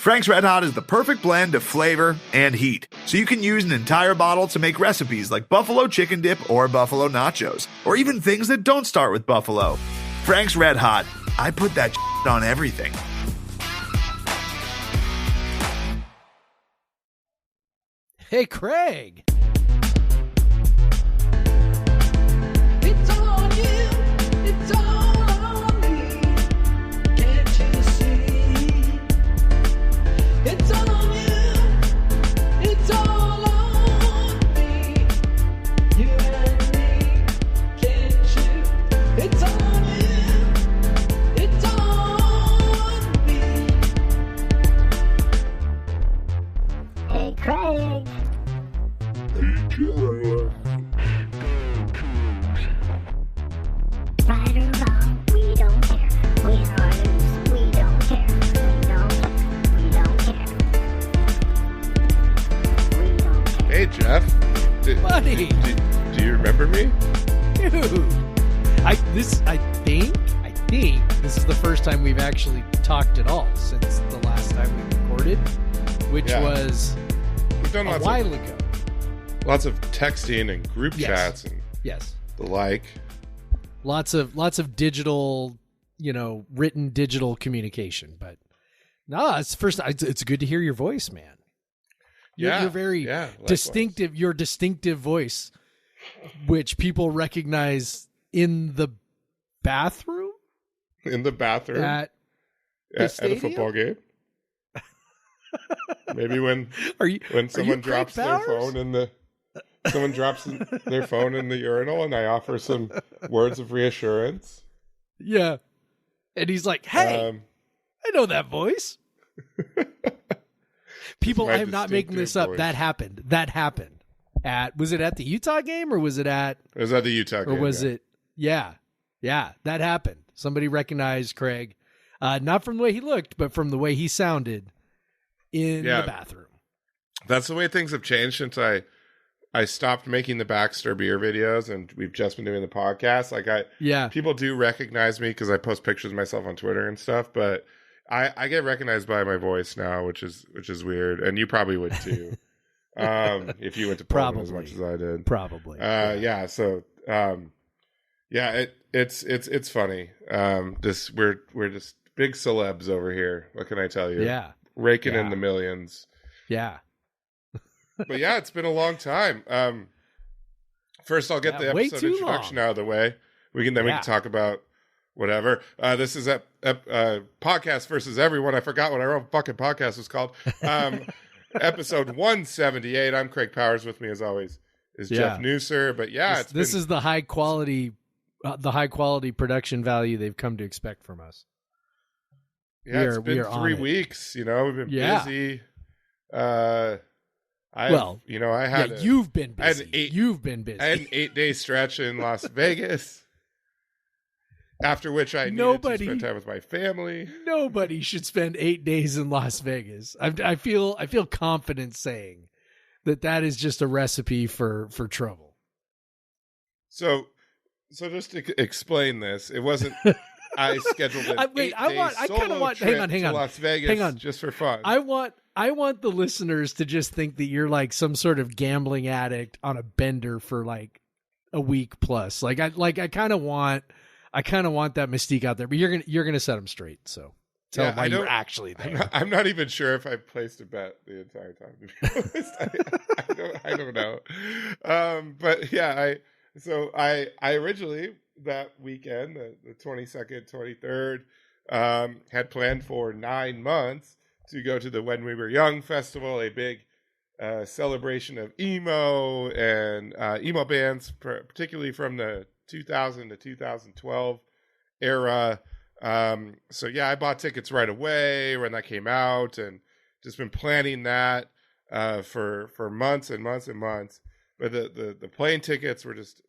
Frank's Red Hot is the perfect blend of flavor and heat, so you can use an entire bottle to make recipes like buffalo chicken dip or buffalo nachos, or even things that don't start with buffalo. Frank's Red Hot, I put that on everything. Hey, Craig. It's all on you, it's all on me. Can't you see? It's all on you, it's all on me. You and me, can't you? It's all on you, it's all on me. Hey, Craig. Right or wrong, we don't care. Win or lose, we don't care. We don't care. We don't care. Hey, Jeff. Buddy. Do you remember me? Dude. I think this is the first time we've actually talked at all since the last time we recorded, which was We've done a while ago. Lots of texting and group Yes. chats and Yes. the like. Lots of digital, written digital communication, but no, it's good to hear your voice, man. You're very likewise. distinctive. Your distinctive voice, which people recognize in the bathroom In the bathroom at at a football game. Maybe when someone drops their phone in the their phone in the urinal and I offer some words of reassurance. Yeah, and he's like, "Hey, I know that voice." People, I am not making this up. voice. That happened. Was it at the Utah game or was it at? It was at the Utah game. Or was it? Yeah, that happened. Somebody recognized Craig, not from the way he looked, but from the way he sounded in the bathroom. That's the way things have changed since I stopped making the Baxter beer videos and we've just been doing the podcast. People do recognize me because I post pictures of myself on Twitter and stuff, but I get recognized by my voice now, which is weird, and you probably would too, if you went to Portland as much as I did. Probably. So it's funny. We're just big celebs over here. What can I tell you? Yeah, raking in the millions. Yeah. But yeah, it's been a long time. First, I'll get the episode introduction out of the way. We can talk about whatever. This is Podcast Versus Everyone. I forgot what our own fucking podcast was called. Episode 178. I'm Craig Powers. With me, as always, is Jeff Newser. But this is the high quality production value they've come to expect from us. Yeah, it's been 3 weeks. We've been busy. You've been busy. You've been busy. I had an 8-day stretch in Las Vegas. After which I needed to spend time with my family. Nobody should spend 8 days in Las Vegas. I feel confident saying that is just a recipe for trouble. So just to explain this, it wasn't. I scheduled an 8-day solo trip to Las Vegas just for fun. I want the listeners to just think that you're like some sort of gambling addict on a bender for like a week plus. I kind of want that mystique out there, but you're gonna set them straight. So tell them why you're actually there. I'm not even sure if I placed a bet the entire time. To be honest, I don't know. But yeah, I originally that weekend, the 22nd, 23rd, had planned for 9 months to go to the When We Were Young festival, a big celebration of emo and emo bands, particularly from the 2000 to 2012 era. I bought tickets right away when that came out and just been planning that for months and months and months. But the plane tickets were just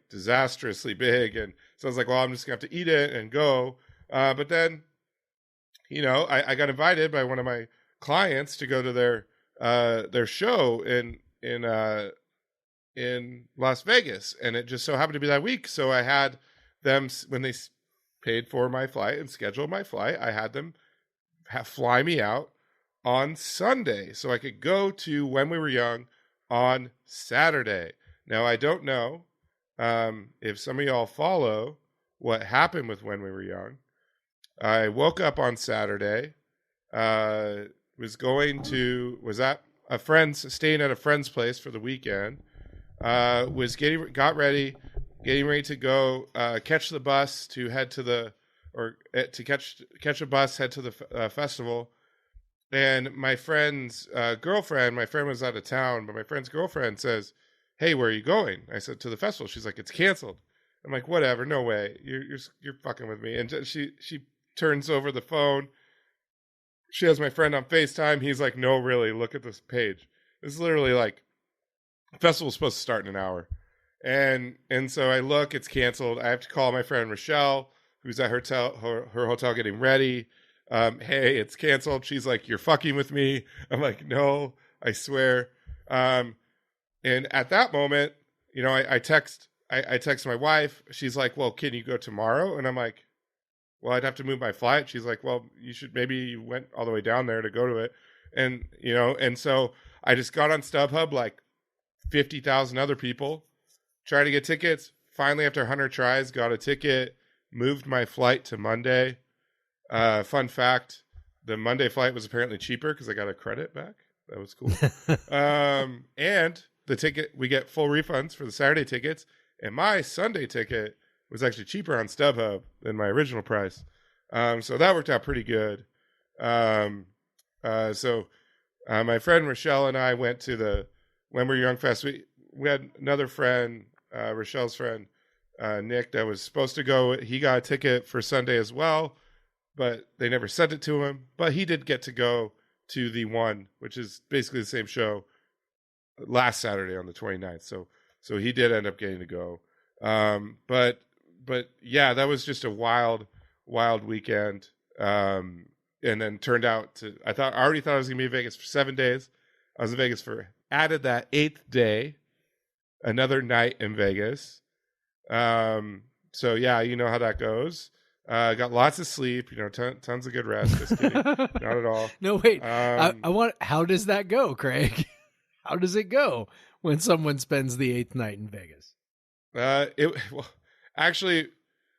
disastrously big, and so I was like, well, I'm just gonna have to eat it and go. But then, I got invited by one of my clients to go to their show in Las Vegas, and it just so happened to be that week. So I had them, when they paid for my flight and scheduled my flight, I had them fly me out on Sunday so I could go to When We Were Young on Saturday. Now, I don't know if some of y'all follow what happened with When We Were Young. I woke up on Saturday, was at a friend's, staying at a friend's place for the weekend, got ready, getting ready to go catch the bus to head to to catch a bus, head to the festival. And my friend's girlfriend, my friend was out of town, but my friend's girlfriend says, "Hey, where are you going?" I said, "To the festival." She's like, "It's canceled." I'm like, "Whatever, no way, you're fucking with me." And she turns over the phone. She has my friend on FaceTime. He's like, "No, really, look at this page. It's literally like, the festival's supposed to start in an hour." And so I look, it's canceled. I have to call my friend Rochelle, who's at her hotel getting ready. "Hey, it's canceled." She's like, "You're fucking with me." I'm like, "No, I swear." And at that moment, I text my wife. She's like, "Well, can you go tomorrow?" And I'm like, "Well, I'd have to move my flight." She's like, "Well, maybe you went all the way down there to go to it." And so I just got on StubHub like 50,000 other people, tried to get tickets. Finally, after 100 tries, got a ticket, moved my flight to Monday. Fun fact, the Monday flight was apparently cheaper because I got a credit back. That was cool. And the ticket, we get full refunds for the Saturday tickets. And my Sunday ticket was actually cheaper on StubHub than my original price. So that worked out pretty good. So my friend Rochelle and I went to the When We Were Young Fest. We had another friend, Rochelle's friend, Nick, that was supposed to go. He got a ticket for Sunday as well, but they never sent it to him. But he did get to go to the one, which is basically the same show, last Saturday on the 29th. So he did end up getting to go. But yeah, that was just a wild weekend. And then turned out I already thought I was going to be in Vegas for 7 days. I was in Vegas added that 8th day, another night in Vegas. So yeah, you know how that goes. Got lots of sleep, tons of good rest. Just kidding. Not at all. No, wait. How does that go, Craig? How does it go when someone spends the 8th night in Vegas? Actually,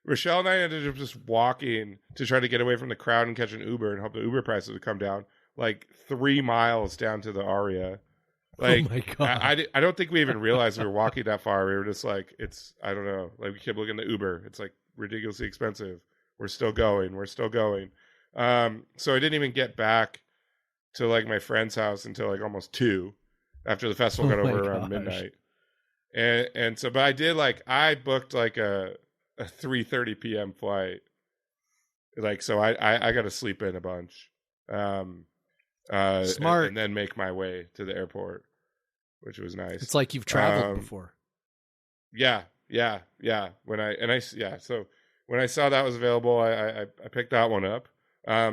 Rochelle and I ended up just walking to try to get away from the crowd and catch an Uber and hope the Uber prices would come down like 3 miles down to the Aria. Like, oh my God. I don't think we even realized we were walking that far. We were just like, I don't know. Like, we kept looking at the Uber. It's like ridiculously expensive. We're still going. So I didn't even get back to like my friend's house until like almost 2 after the festival got over around midnight. And so, but I booked like a 3:30 p.m. flight. Like, so I got to sleep in a bunch. Smart. And then make my way to the airport, which was nice. It's like you've traveled before. Yeah. So when I saw that was available, I picked that one up. I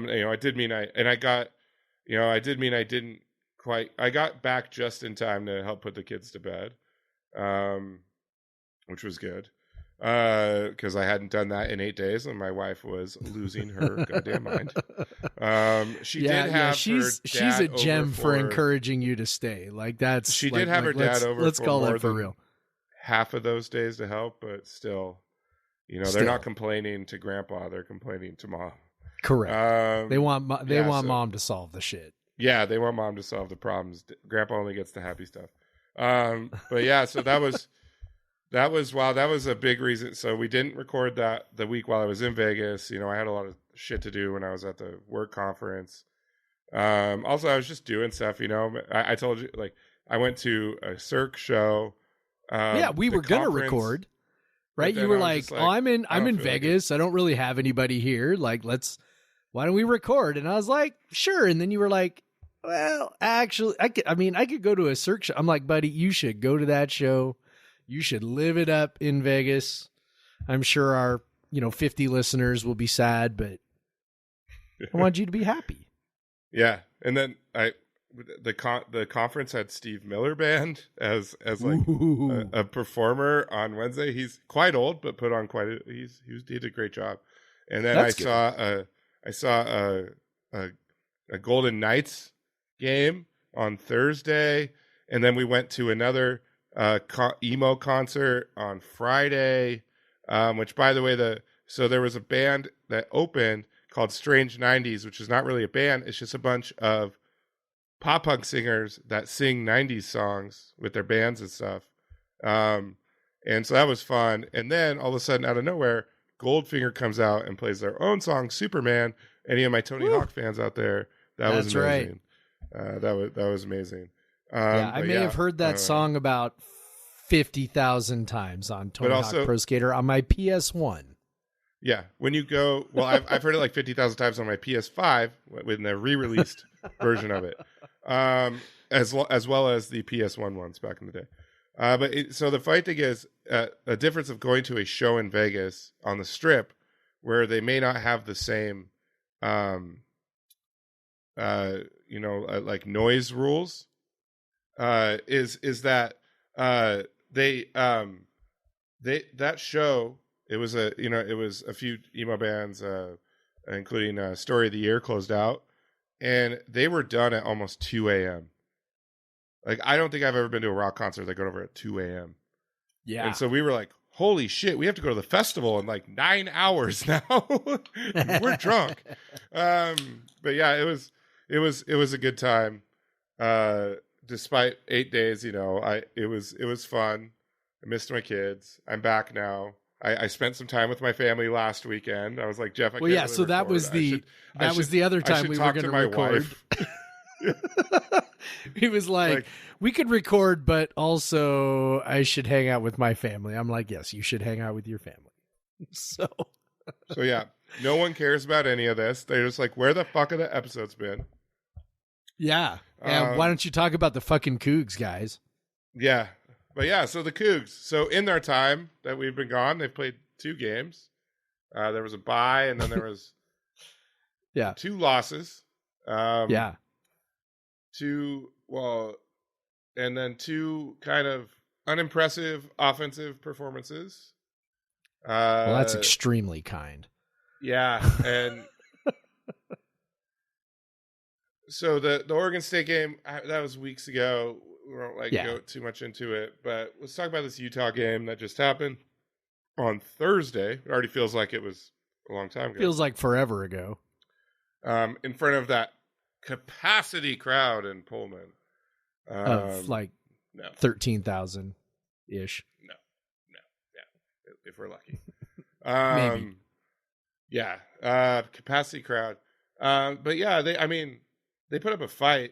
got back just in time to help put the kids to bed, which was good. Because I hadn't done that in 8 days, and my wife was losing her goddamn mind. She's a gem for encouraging you to stay. Like, that's she did have her dad over. Let's call that for real. Half of those days to help, but still, they're not complaining to Grandpa; they're complaining to Mom. Correct. They want Mom to solve the shit. Yeah, they want Mom to solve the problems. Grandpa only gets the happy stuff. But yeah, so that was. That was a big reason. So we didn't record that the week while I was in Vegas. I had a lot of shit to do when I was at the work conference. Also, I was just doing stuff. I told you, like, I went to a Cirque show. We were gonna record, right? You were like, "Oh, I'm in Vegas. I don't really have anybody here. Like, why don't we record?" And I was like, "Sure." And then you were like, "Well, actually, I could go to a Cirque show." I'm like, "Buddy, you should go to that show. You should live it up in Vegas." I'm sure our, 50 listeners will be sad, but I want you to be happy. Yeah. And then the conference had Steve Miller Band as like a performer on Wednesday. He's quite old, but put on he did a great job. And then I saw a Golden Knights game on Thursday, and then we went to another emo concert on Friday. Which, by the way, so there was a band that opened called Strange 90s, which is not really a band. It's just a bunch of pop punk singers that sing 90s songs with their bands and stuff. And so that was fun. And then all of a sudden, out of nowhere, Goldfinger comes out and plays their own song, Superman. Any of my Tony Hawk fans out there, that was amazing. Right. That was amazing. I may have heard that song about 50,000 times on Tony Hawk Pro Skater on my PS1. Yeah, when you go, well, I've heard it like 50,000 times on my PS5 with the re-released version of it, as well as the PS1 ones back in the day. So the fight thing is a difference of going to a show in Vegas on the Strip, where they may not have the same, like noise rules. Is that that show. It was a few emo bands, including Story of the Year, closed out, and they were done at almost 2 a.m. Like, I don't think I've ever been to a rock concert that got over at 2 a.m. Yeah. And so we were like, holy shit, we have to go to the festival in like 9 hours now. We're drunk. But yeah, it was a good time. Despite 8 days, it was fun. I missed my kids. I'm back now. I spent some time with my family last weekend. I was like, Jeff, I can't really so that record. was the other time we were going to record. He was like, we could record, but also I should hang out with my family. I'm like, yes, you should hang out with your family. So yeah, no one cares about any of this. They're just like, where the fuck have the episodes been? Yeah. Why don't you talk about the fucking Cougs, guys? Yeah. But yeah, so the Cougs. So in their time that we've been gone, they've played 2 games. There was a bye, and then there was 2 losses. And then 2 kind of unimpressive offensive performances. Well, that's extremely kind. Yeah, and so the Oregon State game, that was weeks ago. We won't go too much into it, but let's talk about this Utah game that just happened on Thursday. It already feels like it was a long time ago. Feels like forever ago. In front of that capacity crowd in Pullman. Of 13,000 ish. No. Yeah. If we're lucky. Maybe. Yeah. Capacity crowd. But yeah, they put up a fight,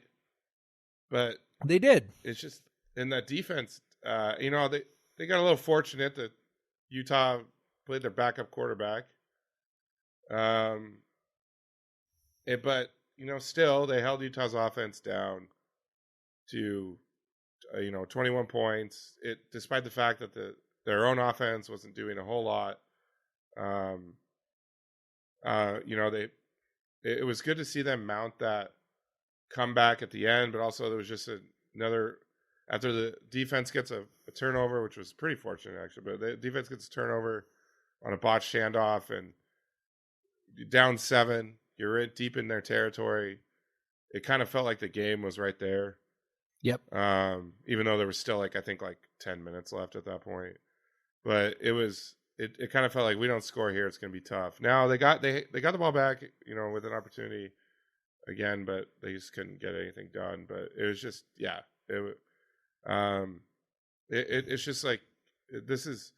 but they did. It's just in that defense, they got a little fortunate that Utah played their backup quarterback. But still they held Utah's offense down to 21 points. Despite the fact that their own offense wasn't doing a whole lot. It was good to see them mount that comeback at the end, but also there was just another after the defense gets a turnover, which was pretty fortunate actually, but the defense gets a turnover on a botched handoff, and down 7, you're deep in their territory. It kind of felt like the game was right there. Yep. Even though there was still 10 minutes left at that point, but it kind of felt like, we don't score here, it's going to be tough. Now they got the ball back, with an opportunity again, but they just couldn't get anything done. But it was just, it's just like, this is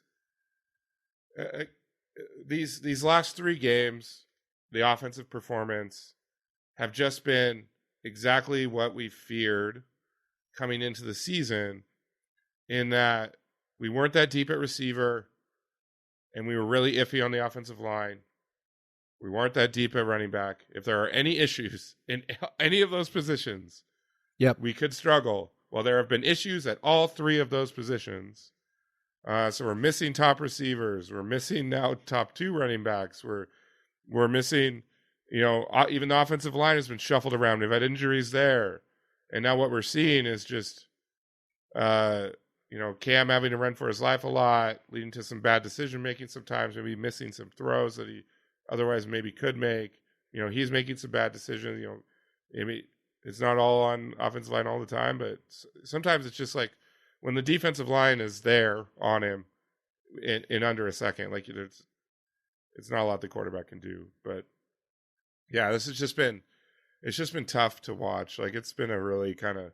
these last 3 games, the offensive performance have just been exactly what we feared coming into the season, in that we weren't that deep at receiver, and we were really iffy on the offensive line. We weren't that deep at running back. If there are any issues in any of those positions, we could struggle. Well, there have been issues at all 3 of those positions. So we're missing top receivers. We're missing now top 2 running backs. We're missing, even the offensive line has been shuffled around. We've had injuries there. And now what we're seeing is just, Cam having to run for his life a lot, leading to some bad decision-making sometimes, maybe missing some throws that he otherwise maybe could make. He's making some bad decisions. I mean, it's not all on offensive line all the time, but sometimes it's just like when the defensive line is there on him in under a second, like it's not a lot the quarterback can do. But yeah, it's just been tough to watch. Like it's been a really kind of,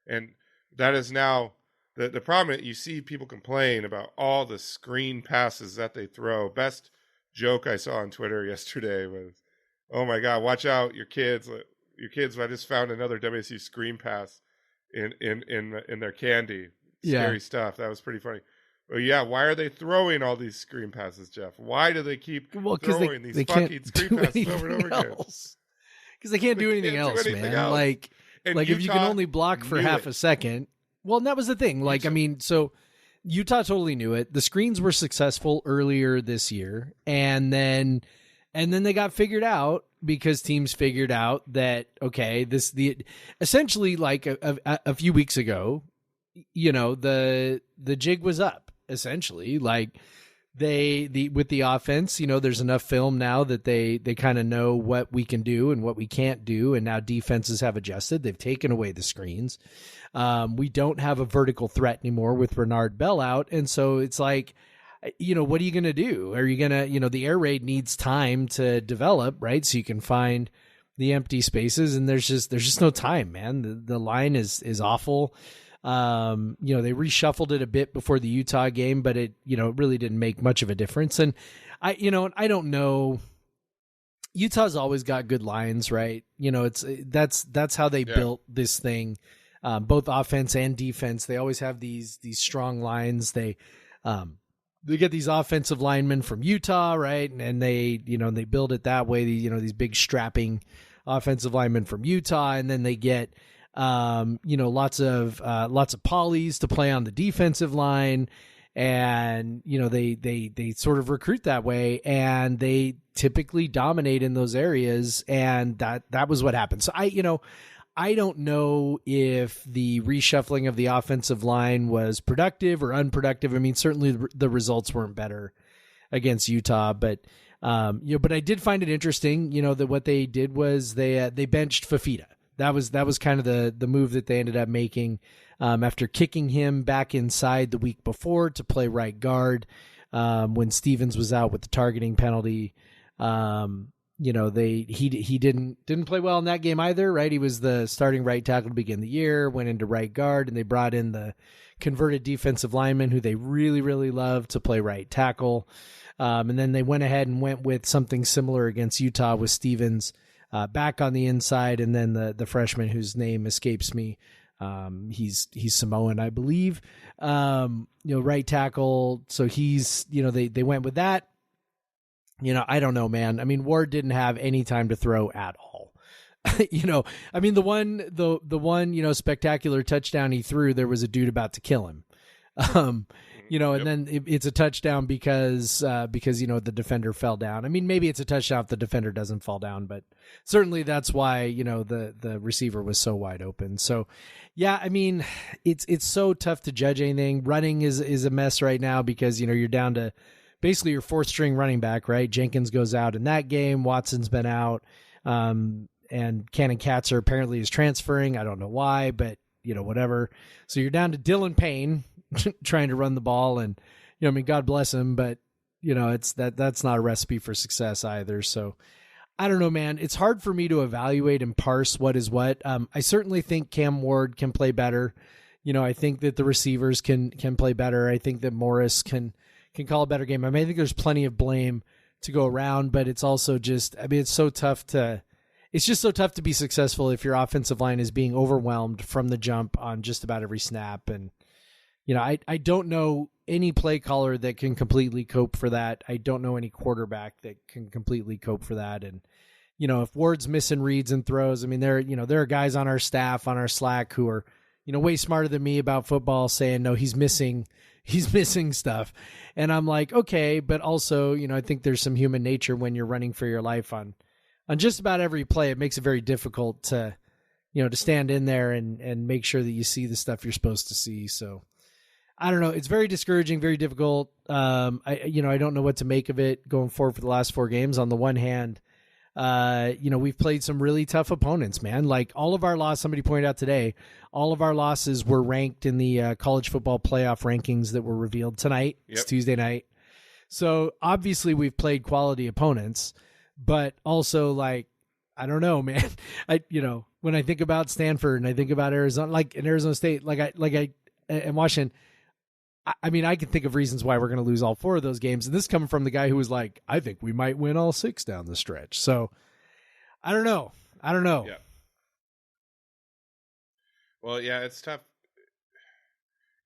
and that is now the problem. You see people complain about all the screen passes that they throw. Best joke I saw on Twitter yesterday was, "Oh my God, watch out, your kids! I just found another WSU screen pass in their candy. Scary stuff." That was pretty funny. Well, yeah, why are they throwing all these screen passes, Jeff? Why do they keep throwing these fucking screen passes over and over again? Because they can't do anything else, man. Like if you can only block for half a second. Well, and that was the thing. Like, I mean, so Utah totally knew it. The screens were successful earlier this year, and then they got figured out because teams figured out that, okay, essentially like a few weeks ago, you know, the jig was up. Essentially, like with the offense, you know, there's enough film now that they kind of know what we can do and what we can't do, and now defenses have adjusted. They've taken away the screens. We don't have a vertical threat anymore with Renard Bell out, and so it's like, you know, what are you going to do? Are you going to, you know, the air raid needs time to develop, right? So you can find the empty spaces, and there's just no time, man. The line is awful. You know, they reshuffled it a bit before the Utah game, but it, you know, really didn't make much of a difference. And I don't know. Utah's always got good lines, right? You know, that's how they built this thing, both offense and defense. They always have these strong lines. They get these offensive linemen from Utah, right? And they, you know, they build it that way. You know, these big strapping offensive linemen from Utah, and then they get, you know, lots of polys to play on the defensive line, and you know they sort of recruit that way, and they typically dominate in those areas, and that was what happened. So I don't know if the reshuffling of the offensive line was productive or unproductive. I mean, certainly the results weren't better against Utah, but you know, but I did find it interesting, you know, that what they did was they benched Fafita. That was kind of the move that they ended up making after kicking him back inside the week before to play right guard when Stevens was out with the targeting penalty. You know, he didn't play well in that game either, right? He was the starting right tackle to begin the year, went into right guard, and they brought in the converted defensive lineman who they really, really love to play right tackle. And then they went ahead and went with something similar against Utah with Stevens back on the inside, and then the freshman whose name escapes me. He's Samoan, I believe. You know, right tackle. So he's, you know, they went with that. You know, I don't know, man. I mean, Ward didn't have any time to throw at all. You know, I mean, the one, you know, spectacular touchdown he threw, there was a dude about to kill him. You know, and then it's a touchdown because, you know, the defender fell down. I mean, maybe it's a touchdown if the defender doesn't fall down, but certainly that's why, you know, the receiver was so wide open. So yeah, I mean, it's so tough to judge anything. Running is a mess right now because, you know, you're down to basically your fourth string running back, right? Jenkins goes out in that game. Watson's been out. And Cannon Katzer apparently is transferring. I don't know why, but you know, whatever. So you're down to Dylan Payne trying to run the ball, and you know, I mean, God bless him, but you know, that's not a recipe for success either. So I don't know, man. It's hard for me to evaluate and parse what is what. I certainly think Cam Ward can play better. You know, I think that the receivers can play better. I think that Morris can call a better game. I mean, I think there's plenty of blame to go around, but it's also just, I mean, it's just so tough to be successful if your offensive line is being overwhelmed from the jump on just about every snap. And you know, I don't know any play caller that can completely cope for that. I don't know any quarterback that can completely cope for that. And, you know, if Ward's missing reads and throws, I mean, there are guys on our staff, on our Slack who are, you know, way smarter than me about football saying, no, he's missing stuff. And I'm like, okay, but also, you know, I think there's some human nature when you're running for your life on just about every play. It makes it very difficult to, you know, to stand in there and make sure that you see the stuff you're supposed to see. So, I don't know. It's very discouraging, very difficult. I don't know what to make of it going forward for the last 4 games. On the one hand, We've played some really tough opponents, man. Like all of our losses, somebody pointed out today, all of our losses were ranked in the college football playoff rankings that were revealed tonight. Yep. It's Tuesday night. So obviously we've played quality opponents, but also like, I don't know, man. When I think about Stanford and I think about Arizona, like in Arizona State, and Washington, I mean, I can think of reasons why we're going to lose all 4 of those games. And this coming from the guy who was like, I think we might win all 6 down the stretch. So I don't know. Yeah. Well, yeah, it's tough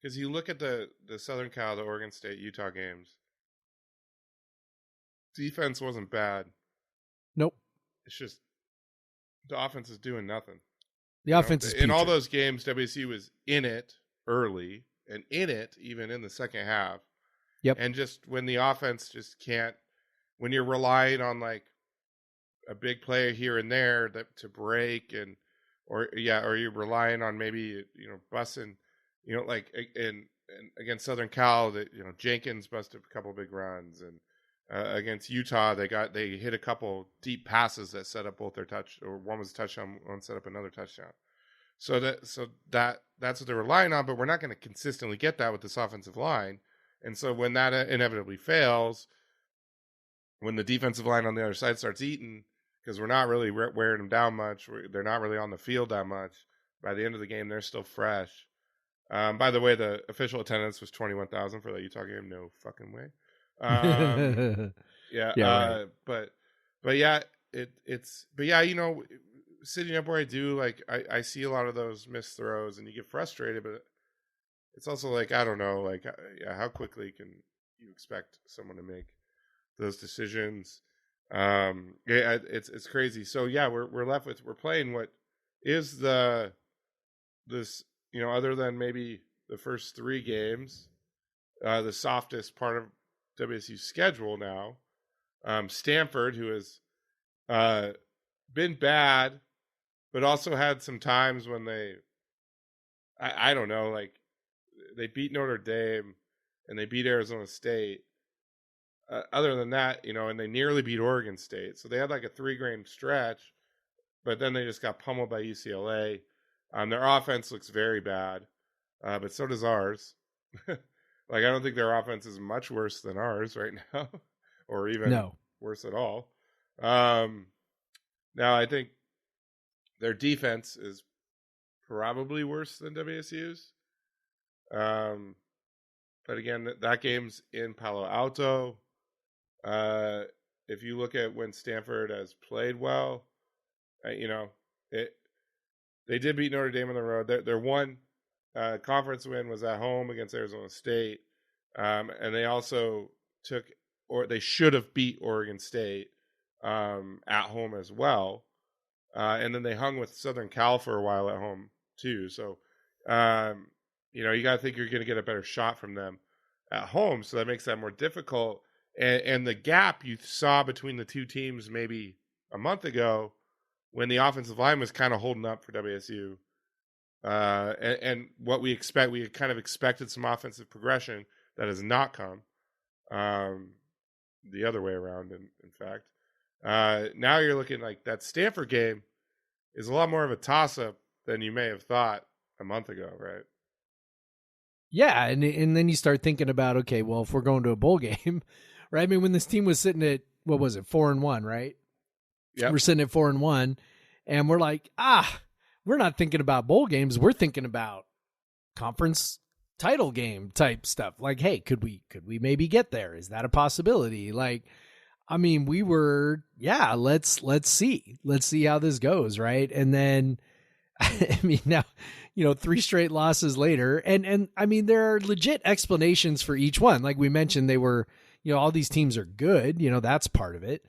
because you look at the Southern Cal, the Oregon State, Utah games. Defense wasn't bad. Nope. It's just the offense is doing nothing. The offense is in all putrid. those games. WSU was in it early and in it even in the second half. Yep. And just when the offense just can't, when you're relying on like a big player here and there to break or you're relying on maybe busting, like and against Southern Cal that Jenkins busted a couple big runs and. Against Utah, they hit a couple deep passes that set up both their one was a touchdown, one set up another touchdown. So that's what they're relying on, but we're not going to consistently get that with this offensive line. And so when that inevitably fails, when the defensive line on the other side starts eating, because we're not really wearing them down much, they're not really on the field that much. By the end of the game, they're still fresh. By the way, the official attendance was 21,000 for that Utah game. No fucking way. Right. But yeah, sitting up where I do, like I see a lot of those missed throws and you get frustrated, but it's also like, I don't know, like how quickly can you expect someone to make those decisions? It's crazy. So yeah, we're playing what is this, other than maybe the first 3 games, the softest part of WSU's schedule now. Stanford, who has been bad, but also had some times when I don't know, like they beat Notre Dame and they beat Arizona State. Other than that, and they nearly beat Oregon State. So they had like a 3-game stretch, but then they just got pummeled by UCLA. Their offense looks very bad, but so does ours. Like, I don't think their offense is much worse than ours right now, or even worse at all. Now, I think their defense is probably worse than WSU's. But again, that game's in Palo Alto. If you look at when Stanford has played well, they did beat Notre Dame on the road. Their one conference win was at home against Arizona State. And they also they should have beat Oregon State at home as well. And then they hung with Southern Cal for a while at home too. So, you got to think you're going to get a better shot from them at home. So that makes that more difficult. And the gap you saw between the two teams maybe a month ago when the offensive line was kind of holding up for WSU. And what we kind of expected some offensive progression that has not come. The other way around, in fact. Now you're looking like that Stanford game is a lot more of a toss-up than you may have thought a month ago, right? Yeah, and then you start thinking about, okay, well, if we're going to a bowl game, right? I mean, when this team was sitting at, 4-1, right? Yeah, we're sitting at 4-1, and we're like, we're not thinking about bowl games. We're thinking about conference title game type stuff. Like, hey, could we maybe get there? Is that a possibility? Like, I mean, we were, let's see how this goes. Right. And then, I mean, now, 3 straight losses later. And I mean, there are legit explanations for each one. Like we mentioned, they were, all these teams are good, that's part of it.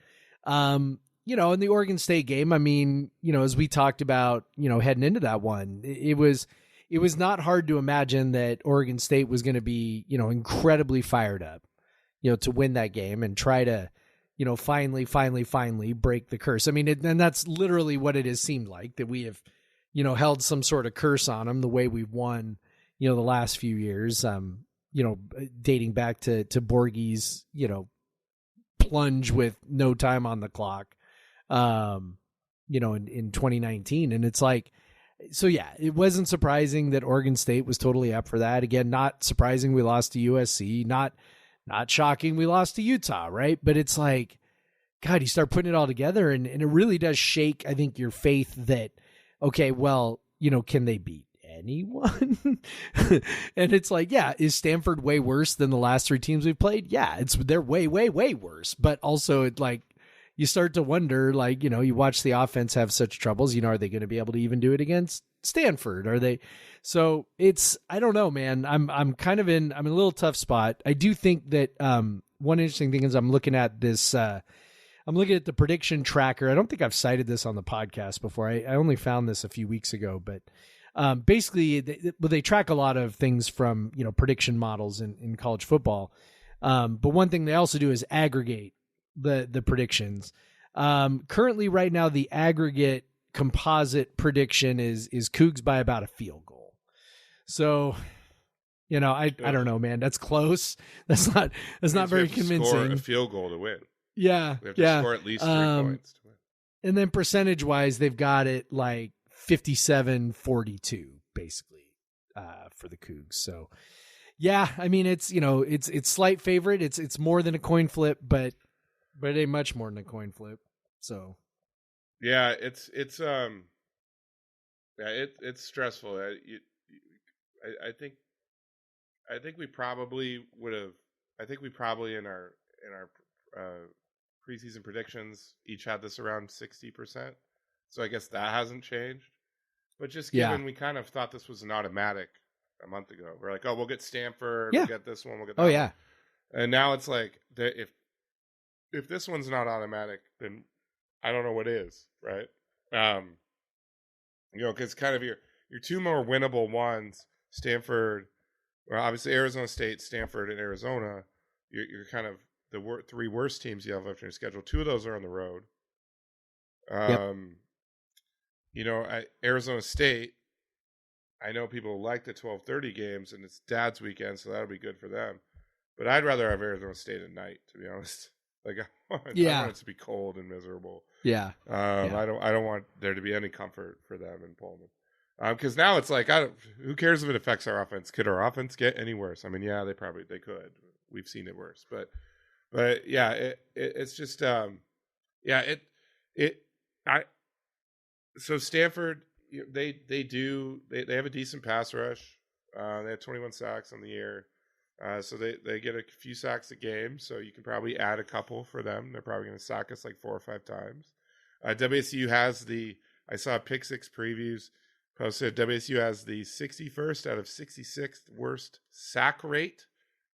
In the Oregon State game, I mean, as we talked about, heading into that one, it was not hard to imagine that Oregon State was going to be, incredibly fired up, to win that game and try to, finally break the curse. I mean, and that's literally what it has seemed like, that we have, held some sort of curse on them the way we've won, the last few years, dating back to Borghi's, plunge with no time on the clock. in 2019. And it's like, so yeah, it wasn't surprising that Oregon State was totally up for that. Again, not surprising we lost to USC, not shocking we lost to Utah, right? But it's like, God, you start putting it all together and it really does shake, I think, your faith that, okay, well, can they beat anyone? And it's like, yeah, is Stanford way worse than the last 3 teams we've played? Yeah, they're way, way, way worse. But also it like, you start to wonder, like, you watch the offense have such troubles, are they going to be able to even do it against Stanford? Are they? So I don't know, man. I'm kind of I'm in a little tough spot. I do think that one interesting thing is I'm looking at this, I'm looking at the prediction tracker. I don't think I've cited this on the podcast before. I only found this a few weeks ago, but basically they track a lot of things from, prediction models in college football. But one thing they also do is aggregate the predictions. Currently right now, the aggregate composite prediction is Cougs by about a field goal. So, I don't know, man, that's close. That's not very convincing. Score a field goal to win. Yeah. We have to score at least 3 points to win. And then percentage wise, they've got it like 57-42 basically, for the Cougs. So yeah, I mean, it's slight favorite. It's more than a coin flip, but it ain't much more than a coin flip. So yeah, it's stressful. I think we probably would have. I think we probably in our preseason predictions each had this around 60%. So I guess that hasn't changed. But just given we kind of thought this was an automatic a month ago, we're like, oh, we'll get Stanford, we'll get this one, we'll get that one. And now it's like if this one's not automatic, then I don't know what is, right? Because kind of your 2 more winnable ones, Stanford, well, obviously Arizona State, Stanford, and Arizona, you're kind of the 3 worst teams you have left in your schedule. 2 of those are on the road. Arizona State, I know people like the 12:30 games, and it's Dad's weekend, so that'll be good for them. But I'd rather have Arizona State at night, to be honest. Like I want it to be cold and miserable. Yeah. I don't want there to be any comfort for them in Pullman. Because now it's like, who cares if it affects our offense? Could our offense get any worse? I mean, yeah, they could. We've seen it worse, but yeah, it's just so Stanford, they have a decent pass rush. They have 21 sacks on the year. So they get a few sacks a game, so you can probably add a couple for them. They're probably going to sack us like 4 or 5 times. WSU has I saw pick 6 previews posted. WSU has the 61st out of 66th worst sack rate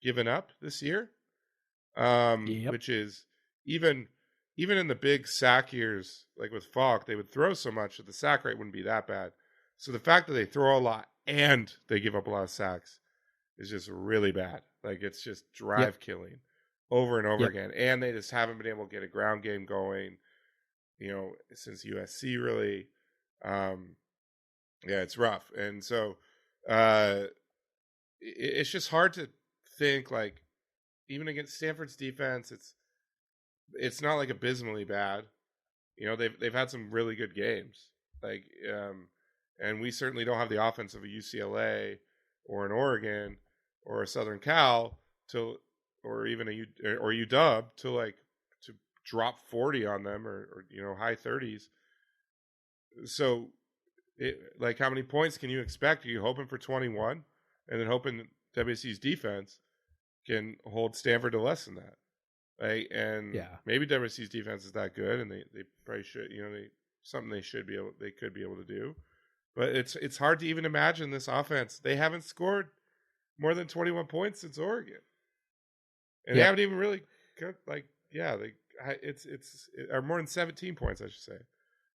given up this year, which is even in the big sack years, like with Falk, they would throw so much that the sack rate wouldn't be that bad. So the fact that they throw a lot and they give up a lot of sacks is just really bad. Like it's just drive killing over and over again. And they just haven't been able to get a ground game going, since USC really. It's rough. And so it's just hard to think, like, even against Stanford's defense, it's not like abysmally bad. They've had some really good games. Like and we certainly don't have the offense of a UCLA or an Oregon or a Southern Cal or even or UW to drop 40 on them or high 30s. So how many points can you expect? Are you hoping for 21 and then hoping WSU's defense can hold Stanford to less than that? Maybe WSU's defense is that good, and they probably should. They could be able to do. But it's hard to even imagine this offense. They haven't scored more than 21 points since Oregon, and they haven't even really got or more than 17 points, I should say.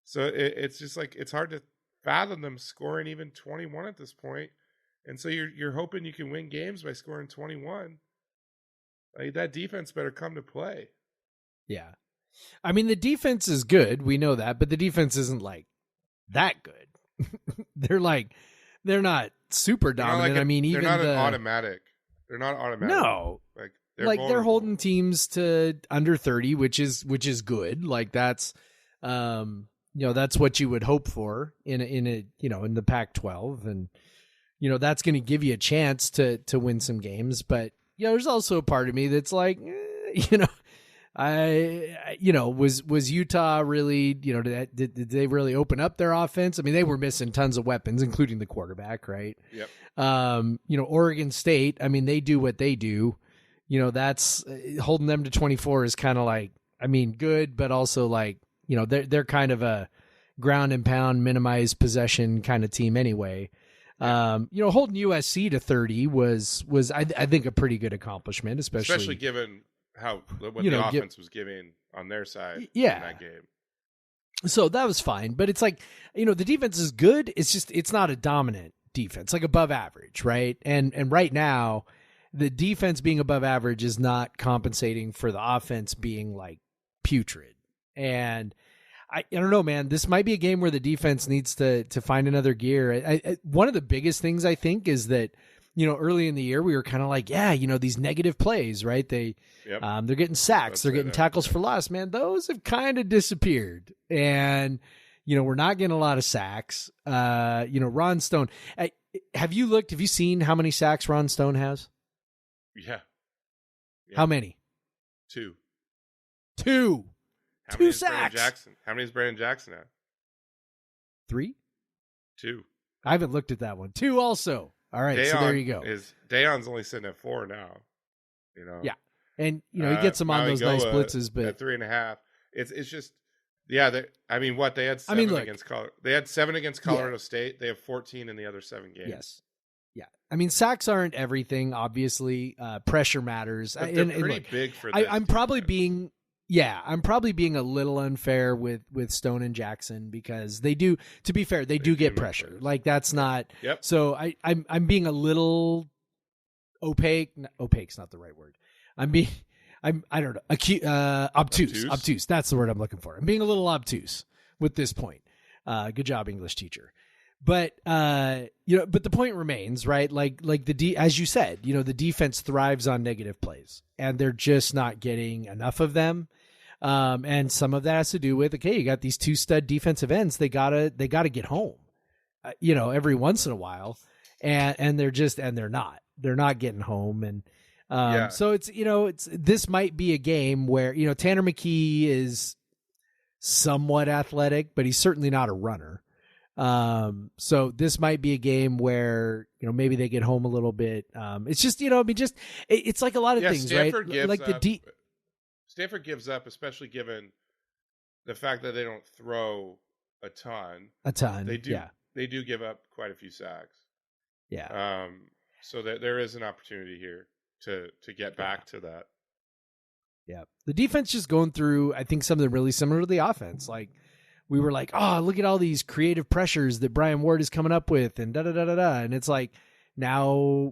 So it's just like it's hard to fathom them scoring even 21 at this point. And so you're hoping you can win games by scoring 21. Like, that defense better come to play. Yeah. I mean, the defense is good. We know that, but the defense isn't like that good. They're not super dominant. They're not automatic. They're not automatic. No. They're holding teams to under 30, which is good. Like that's That's what you would hope for in the Pac-12, and that's going to give you a chance to win some games. But there's also a part of me that's like, was Utah really, did they really open up their offense? I mean, they were missing tons of weapons, including the quarterback, right? Yep. Oregon State, I mean, they do what they do. That's holding them to 24 is kind of like, I mean, good, but also like, they're kind of a ground and pound, minimize possession kind of team anyway. Holding USC to 30 was I think a pretty good accomplishment, especially given what the offense was giving on their side in that game. So that was fine, but it's like, the defense is good. It's just, it's not a dominant defense, like above average, right? And right now, the defense being above average is not compensating for the offense being like putrid. And I don't know, man, this might be a game where the defense needs to find another gear. One of the biggest things I think is that, early in the year, we were kind of like, these negative plays, right? They're getting sacks. They're getting tackles for loss, man. Those have kind of disappeared. And, we're not getting a lot of sacks. Ron Stone, have you seen how many sacks Ron Stone has? Yeah. How many? 2. Two sacks. How many does Brandon Jackson have? 3? 2. I haven't looked at that one. 2 also. All right, so there you go. Daion's only sitting at 4 now. Yeah, and he gets them on those nice blitzes, but at 3.5, it's just they had 7 against Colorado. They had 7 against Colorado State. They have 14 in the other 7 games. Yes, yeah. I mean, sacks aren't everything. Obviously, pressure matters. But they're pretty big for this. I'm probably being a little unfair with Stone and Jackson because they do. To be fair, they do get pressure. Like that's not. Yep. So I'm being a little opaque. Opaque's not the right word. I don't know. Obtuse. That's the word I'm looking for. I'm being a little obtuse with this point. Good job, English teacher. But but the point remains, right? Like as you said, the defense thrives on negative plays, and they're just not getting enough of them. And some of that has to do with, okay, you got these 2 stud defensive ends. They gotta get home, every once in a while, and they're not getting home. And so it's this might be a game where, Tanner McKee is somewhat athletic, but he's certainly not a runner. So this might be a game where, maybe they get home a little bit. It's just, it's like a lot of things, Stanford right? Like up. Stanford gives up, especially given the fact that they don't throw a ton. They do. Yeah. They do give up quite a few sacks. Yeah. So that there is an opportunity here to get back to that. Yeah. The defense just going through, I think, something really similar to the offense. Like, we were like, oh, look at all these creative pressures that Brian Ward is coming up with and da-da-da-da-da. And it's like, now,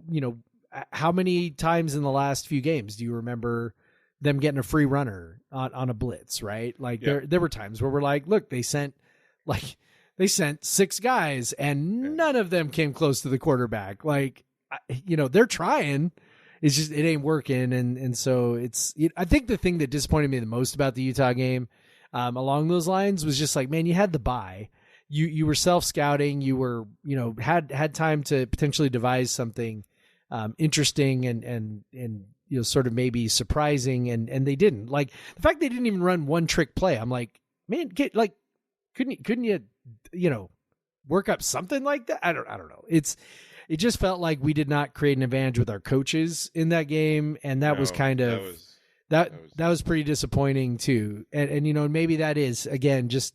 how many times in the last few games do you remember them getting a free runner on a blitz, right? Like there were times where we're like, look, they sent 6 guys and none of them came close to the quarterback. Like, they're trying. It's just, it ain't working. And so I think the thing that disappointed me the most about the Utah game, along those lines, was just like, man, you had the bye. You were self-scouting. You were, had time to potentially devise something interesting and sort of maybe surprising, and they didn't. Like, the fact they didn't even run one trick play, I'm like, man, couldn't you work up something like that? I don't know. It just felt like we did not create an advantage with our coaches in that game, and that was kind of that was pretty disappointing too. And maybe that is, again, just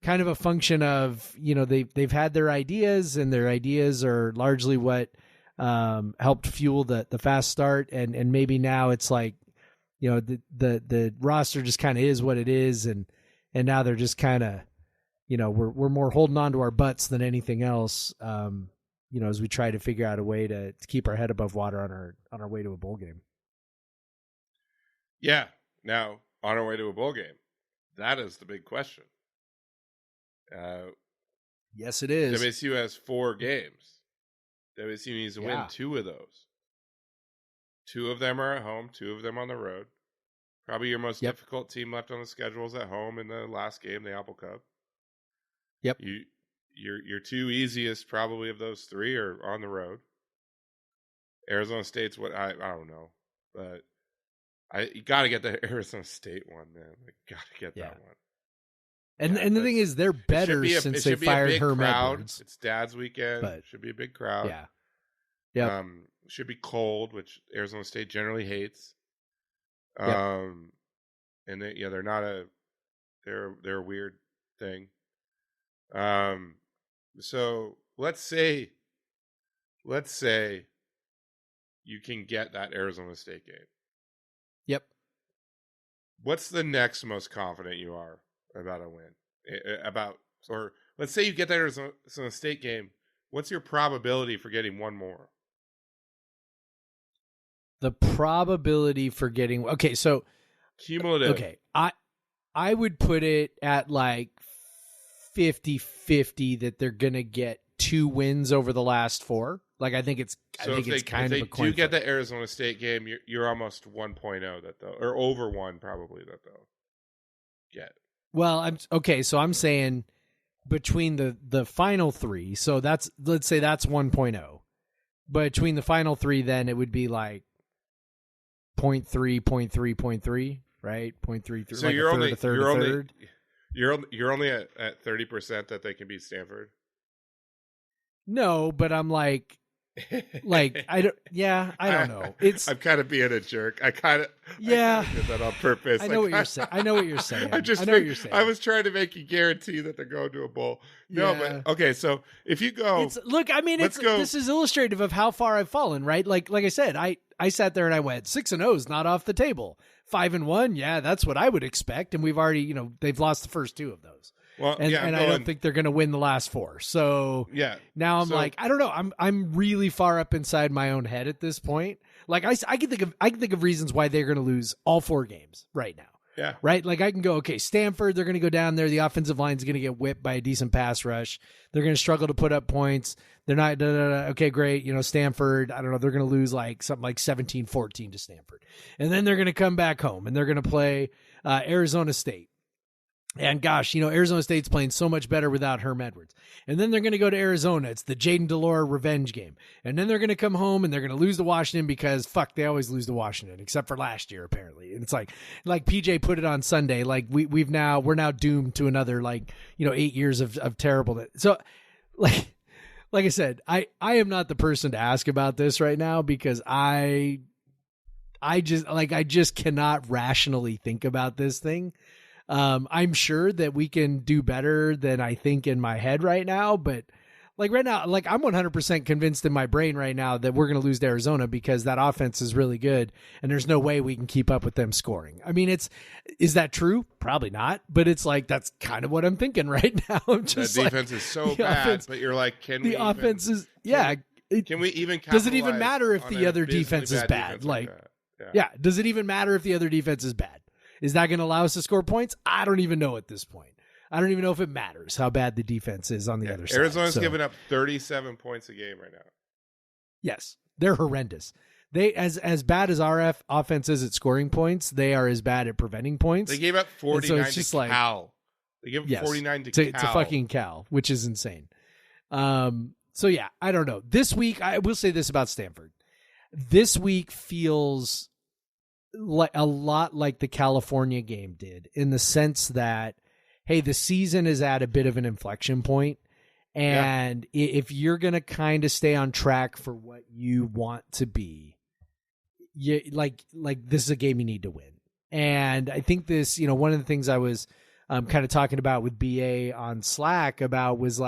kind of a function of, they've had their ideas, and their ideas are largely what helped fuel the fast start, and maybe now it's like, the roster just kind of is what it is, and now they're just kind of, we're more holding on to our butts than anything else, as we try to figure out a way to keep our head above water on our way to a bowl game. Yeah. Now, on our way to a bowl game, that is the big question. Yes, it is. WSU has 4 games. WSU needs to win 2 of those. 2 of them are at home, 2 of them on the road. Probably your most Yep. difficult team left on the schedule is at home in the last game, the Apple Cup. Yep. Your two easiest probably of those three are on the road. Arizona State's what I don't know, but you got to get the Arizona State one, man. Like, got to get that one. And the thing is, they're better since they fired Herm crowd. Edwards. It's Dad's weekend. But, should be a big crowd. Yeah. Yeah. Should be cold, which Arizona State generally hates. Yep. And they're not they're a weird thing. So let's say you can get that Arizona State game. Yep. What's the next most confident you are about a win? Or let's say you get that Arizona State game. What's your probability for getting one more? The probability for getting so cumulative. Okay, I would put it at like 50-50 that they're gonna get 2 wins over the last 4. Like I think it's kind of a coin if they do get flip. the Arizona State game, you're almost 1.0 that they'll, or over 1 probably that they'll get. Well, so I'm saying between the final 3, so let's say that's 1.0. Between the final 3, then it would be like 0.3, 0.3, 0.3, right? 0.33. So like you're a third. You're only at 30% that they can beat Stanford. No, but I'm like I don't know. I'm kind of being a jerk. I did that on purpose. I know what you're saying. I know what you're saying. I know what you're saying. I was trying to make you guarantee that they're going to a bowl. No, Yeah. but okay. So if you go, this is illustrative of how far I've fallen, right? Like I said, I sat there and I went 6-0 is not off the table. 5-1, yeah, that's what I would expect, and we've already, they've lost the first 2 of those. Well, and I don't think they're going to win the last 4. So yeah, now I'm like, I don't know. I'm really far up inside my own head at this point. Like I can think of reasons why they're going to lose all 4 games right now. Yeah. Right. Like I can go, okay, Stanford, they're going to go down there. The offensive line is going to get whipped by a decent pass rush. They're going to struggle to put up points. They're not, okay, great. Stanford, I don't know. They're going to lose like something like 17-14 to Stanford. And then they're going to come back home and they're going to play Arizona State. And gosh, Arizona State's playing so much better without Herm Edwards. And then they're going to go to Arizona. It's the Jaden Delore revenge game. And then they're going to come home and they're going to lose to Washington because they always lose to Washington, except for last year, apparently. And it's like PJ put it on Sunday. Like we're now doomed to another 8 years of terribleness. So like I said, I am not the person to ask about this right now because I just cannot rationally think about this thing. I'm sure that we can do better than I think in my head right now, but right now, I'm 100% convinced in my brain right now that we're going to lose to Arizona because that offense is really good and there's no way we can keep up with them scoring. I mean, is that true? Probably not, but it's that's kind of what I'm thinking right now. I'm just that defense is so bad, but you're like, can we even does it even matter if the other defense is bad? Does it even matter if the other defense is bad? Is that going to allow us to score points? I don't even know at this point. I don't even know if it matters how bad the defense is on the other side. Arizona's giving up 37 points a game right now. Yes, they're horrendous. They as bad as our offense is at scoring points, they are as bad at preventing points. They gave up 49 to Cal. They gave up 49 to Cal. To fucking Cal, which is insane. So yeah, I don't know. This week, I will say this about Stanford. This week feels a lot like the California game did in the sense that, hey, the season is at a bit of an inflection point, and if you're going to kind of stay on track for what you want to be, you this is a game you need to win. And I think this, one of the things I was kind of talking about with BA on Slack about was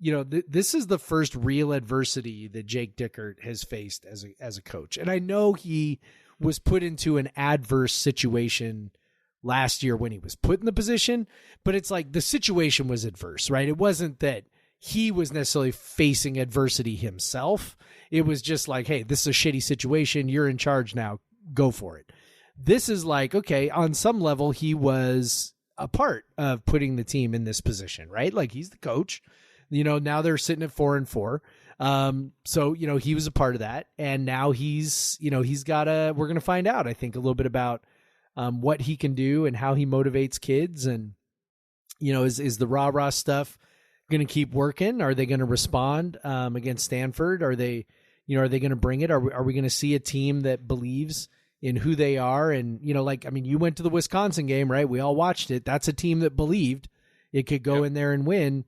this is the first real adversity that Jake Dickert has faced as a coach. And I know he was put into an adverse situation last year when he was put in the position, but it's the situation was adverse, right? It wasn't that he was necessarily facing adversity himself. It was just hey, this is a shitty situation. You're in charge now. Go for it. This is okay, on some level, he was a part of putting the team in this position, right? He's the coach. Now they're sitting at 4-4. So, he was a part of that, and now he's got we're going to find out, I think, a little bit about what he can do and how he motivates kids. And, is the rah-rah stuff going to keep working? Are they going to respond against Stanford? Are they going to bring it? Are we going to see a team that believes in who they are? And, you went to the Wisconsin game, right? We all watched it. That's a team that believed it could go in there and win.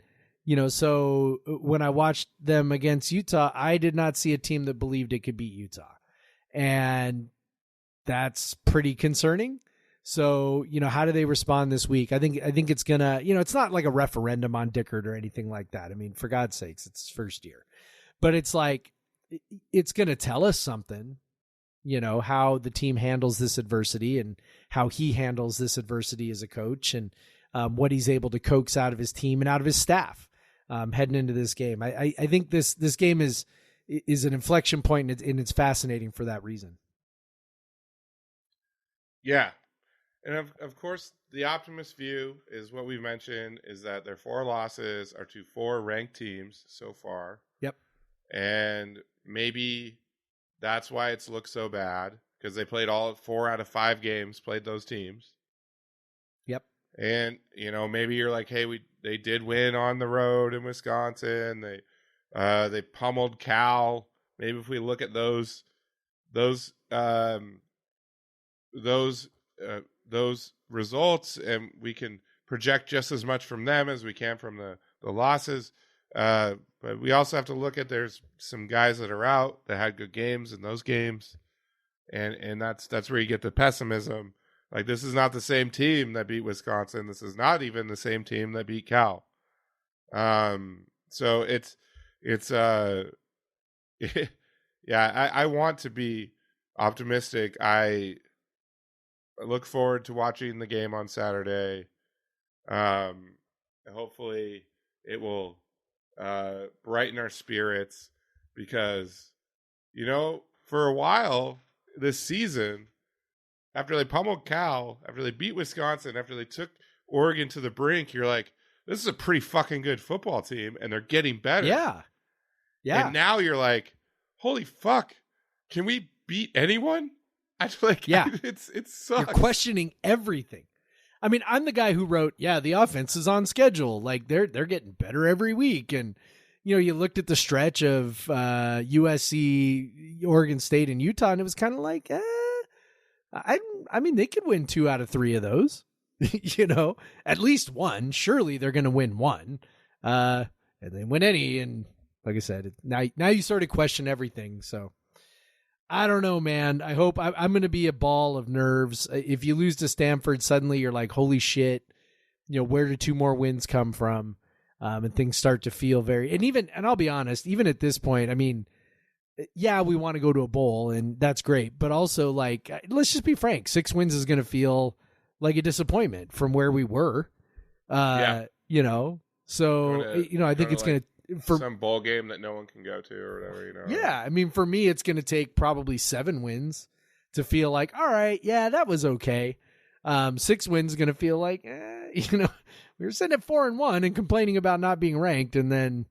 So when I watched them against Utah, I did not see a team that believed it could beat Utah. And that's pretty concerning. So, how do they respond this week? I think it's going to, it's not like a referendum on Dickert or anything like that. I mean, for God's sakes, it's his first year. But it's like, it's going to tell us something, how the team handles this adversity and how he handles this adversity as a coach, and what he's able to coax out of his team and out of his staff heading into this game. I think this game is an inflection point, and it's fascinating for that reason. Yeah. And of course, the optimist view is what we mentioned, is that their 4 losses are to 4 ranked teams so far. Yep. And maybe that's why it's looked so bad, because they played all 4 out of 5 games, played those teams. Yep. And, maybe you're like, hey, they did win on the road in Wisconsin. They pummeled Cal. Maybe if we look at those results, and we can project just as much from them as we can from the losses. But we also have to look at, there's some guys that are out that had good games in those games. And that's where you get the pessimism. Like, this is not the same team that beat Wisconsin. This is not even the same team that beat Cal. So it's yeah, I want to be optimistic. I look forward to watching the game on Saturday. Hopefully it will brighten our spirits, because, for a while this season, after they pummeled Cal, after they beat Wisconsin, after they took Oregon to the brink, you're like, this is a pretty fucking good football team, and they're getting better. Yeah. Yeah. And now you're like, holy fuck, can we beat anyone? I feel like, yeah, it sucks. You're questioning everything. I mean, I'm the guy who wrote, the offense is on schedule. Like, they're getting better every week. And, you looked at the stretch of USC, Oregon State, and Utah, and it was kind of like, I mean, they could win 2 out of 3 of those, at least one. Surely they're going to win one. And they win any. And like I said, now you sort of question everything. So I don't know, man. I hope I'm going to be a ball of nerves. If you lose to Stanford, suddenly you're like, holy shit, where did 2 more wins come from? And things start to feel and I'll be honest, even at this point, I mean, yeah, we want to go to a bowl, and that's great. But also, like, let's just be frank, 6 wins is going to feel like a disappointment from where we were. So, I think it's going to, for some bowl game that no one can go to or whatever, Yeah, I mean, for me, it's going to take probably 7 wins to feel like, all right, yeah, that was okay. 6 wins is going to feel like, we were sitting at 4-1 and complaining about not being ranked, and then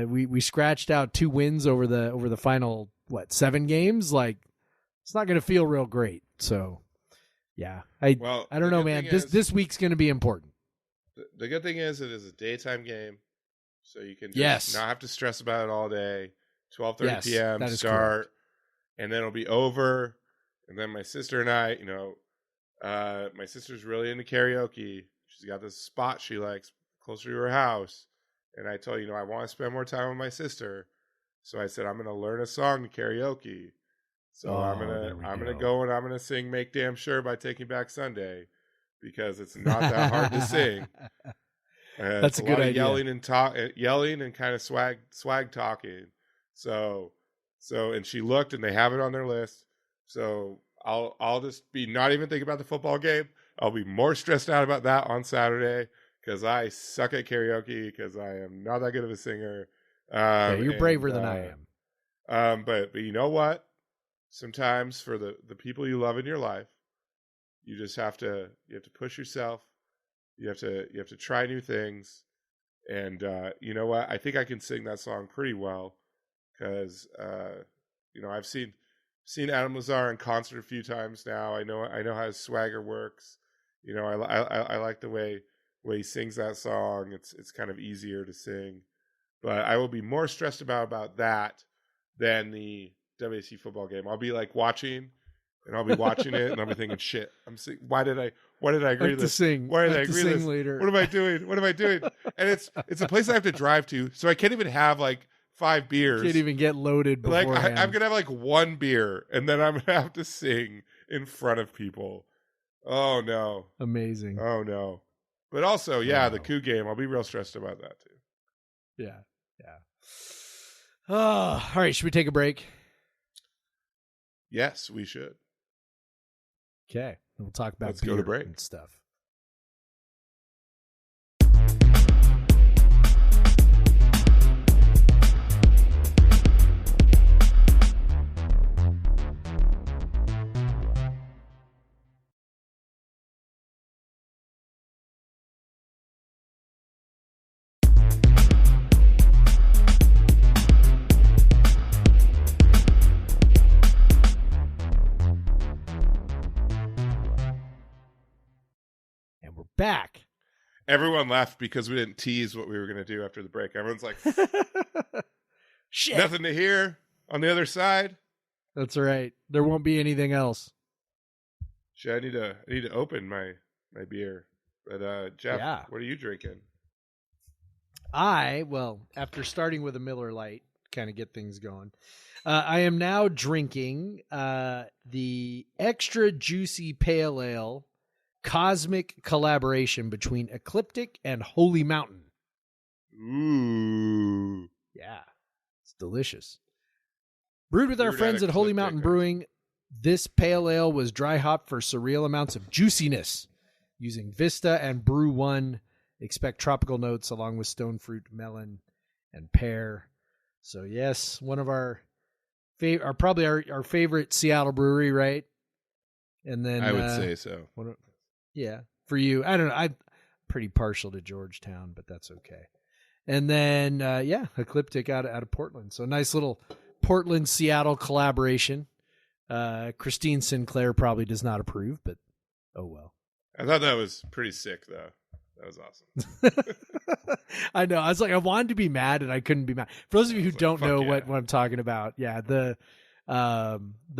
we scratched out 2 wins over the final 7 games. Like, it's not going to feel real great. So, yeah, I don't know, man. This week's going to be important. The good thing is it is a daytime game. So you can just not have to stress about it all day. 12:30 p.m. start, correct. And then it'll be over. And then my sister and I, my sister's really into karaoke. She's got this spot she likes closer to her house. And I told her, I want to spend more time with my sister. So I said, I'm going to learn a song to karaoke. So I'm gonna go and I'm gonna sing "Make Damn Sure" by Taking Back Sunday, because it's not that hard to sing. That's a good idea. Yelling and kind of swag talking. So, and she looked, and they have it on their list. So I'll just be not even thinking about the football game. I'll be more stressed out about that on Saturday, because I suck at karaoke, because I am not that good of a singer. You're braver than I am. But you know what? Sometimes for the people you love in your life, you just have to push yourself. You have to try new things. And you know what? I think I can sing that song pretty well, because I've seen seen Adam Lazar in concert a few times now. I know how his swagger works. You know, I like the way he sings that song. It's kind of easier to sing. But I will be more stressed about that than the WSU football game. I'll be like watching, and I'll be watching it, and I'll be thinking, "Shit, why did I agree to this? Sing. Why did I have to agree to sing this? later. What am I doing? What am I doing?" And it's a place I have to drive to, so I can't even have like 5 beers. Can't even get loaded Like beforehand. I'm gonna have like 1 beer, and then I'm gonna have to sing in front of people. Oh no! Amazing. Oh no! But also, yeah, Wow. the coup game. I'll be real stressed about that too. Yeah. Oh, all right. Should we take a break? Yes, we should. Okay. We'll talk about Let's go to beer break. and stuff. And we're back. Everyone left because we didn't tease what we were gonna do after the break. Everyone's like, Shit. nothing to hear on the other side. That's right. There won't be anything else. Shit, I need to open my beer. But Jeff, Yeah. what are you drinking? After starting with a Miller Lite, kind of get things going, I am now drinking the extra juicy pale ale cosmic collaboration between Ecliptic and Holy Mountain. Ooh. Yeah, it's delicious. Brewed with our Brewed at friends at Holy Ecliptic, Mountain huh? Brewing, this pale ale was dry hopped for surreal amounts of juiciness. Using Vista and Brew One, expect tropical notes along with stone fruit, melon, and pear. So yes, one of our probably our favorite Seattle brewery, right? And then I would say so. yeah, for you, I don't know. I'm pretty partial to Georgetown, but that's okay. And then Ecliptic out of Portland. So nice little Portland Seattle collaboration. Christine Sinclair probably does not approve, but oh well. I thought that was pretty sick, though. That was awesome. I know. I was like, I wanted to be mad and I couldn't be mad. For those of you who It's like, don't fuck know yeah. what I'm talking about, yeah, the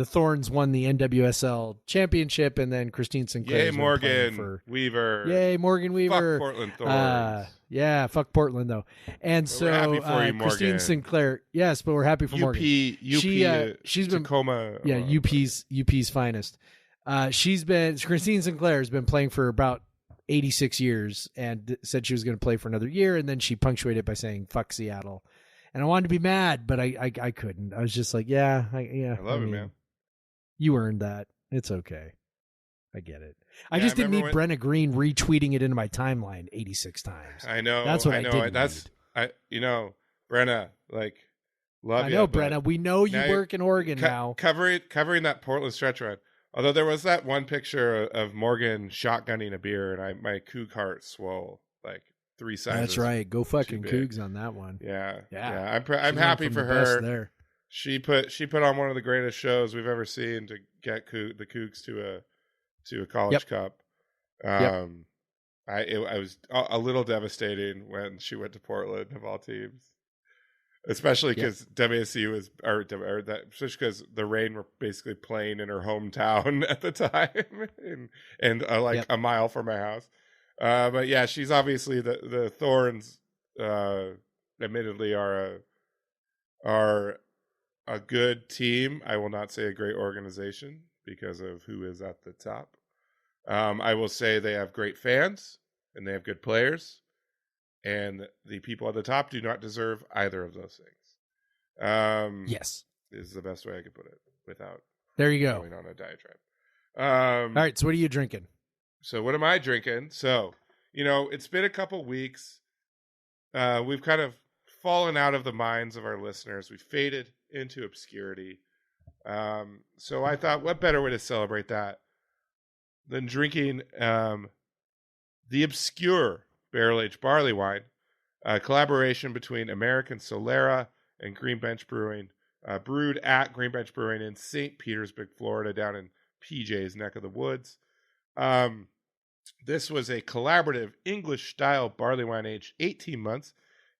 Thorns won the NWSL championship, and then Christine Sinclair. Yay, Morgan Weaver. Yay, Morgan Weaver. Fuck Portland Thorns. Yeah, fuck Portland though. And But we're happy for you, Christine Morgan. Sinclair. Yes, but we're happy for Morgan. She's been Tacoma. UP's finest. Christine Sinclair has been playing for about 86 years and said she was going to play for another year, and then she punctuated by saying "fuck Seattle," and I wanted to be mad, but I couldn't. I was just like, I love it, man. You earned that. It's okay. I get it. I Yeah, just I didn't need remember Brenna Green retweeting it into my timeline 86 times. I know. That's what I know. didn't That's Brenna. Like, love you. I know, Brenna. We know you now work in Oregon now. Covering that Portland stretch run. Although there was that one picture of Morgan shotgunning a beer, and my Coug heart swole like 3 sizes. That's right. Go fucking big. Cougs on that one. Yeah. Yeah. I'm She happy learned for from the best her. there. She put on one of the greatest shows we've ever seen to get the Cougs to a college cup. I was a little devastating when she went to Portland of all teams, especially because WSU was especially because the Rain were basically playing in her hometown at the time and a mile from my house. But yeah, she's obviously the Thorns. Admittedly, are a good team. I will not say a great organization because of who is at the top. I will say they have great fans and they have good players, and the people at the top do not deserve either of those things. Yes. Is the best way I could put it without There you go. going on a diatribe. All right. So what are you drinking? So what am I drinking? So, it's been a couple weeks. We've kind of fallen out of the minds of our listeners. We faded into obscurity. So I thought, what better way to celebrate that than drinking the obscure barrel-aged barley wine, a collaboration between American Solera and Green Bench Brewing, Brewed at Greenbench Brewing in St. Petersburg, Florida, down in PJ's neck of the woods. This was a collaborative English-style barley wine aged 18 months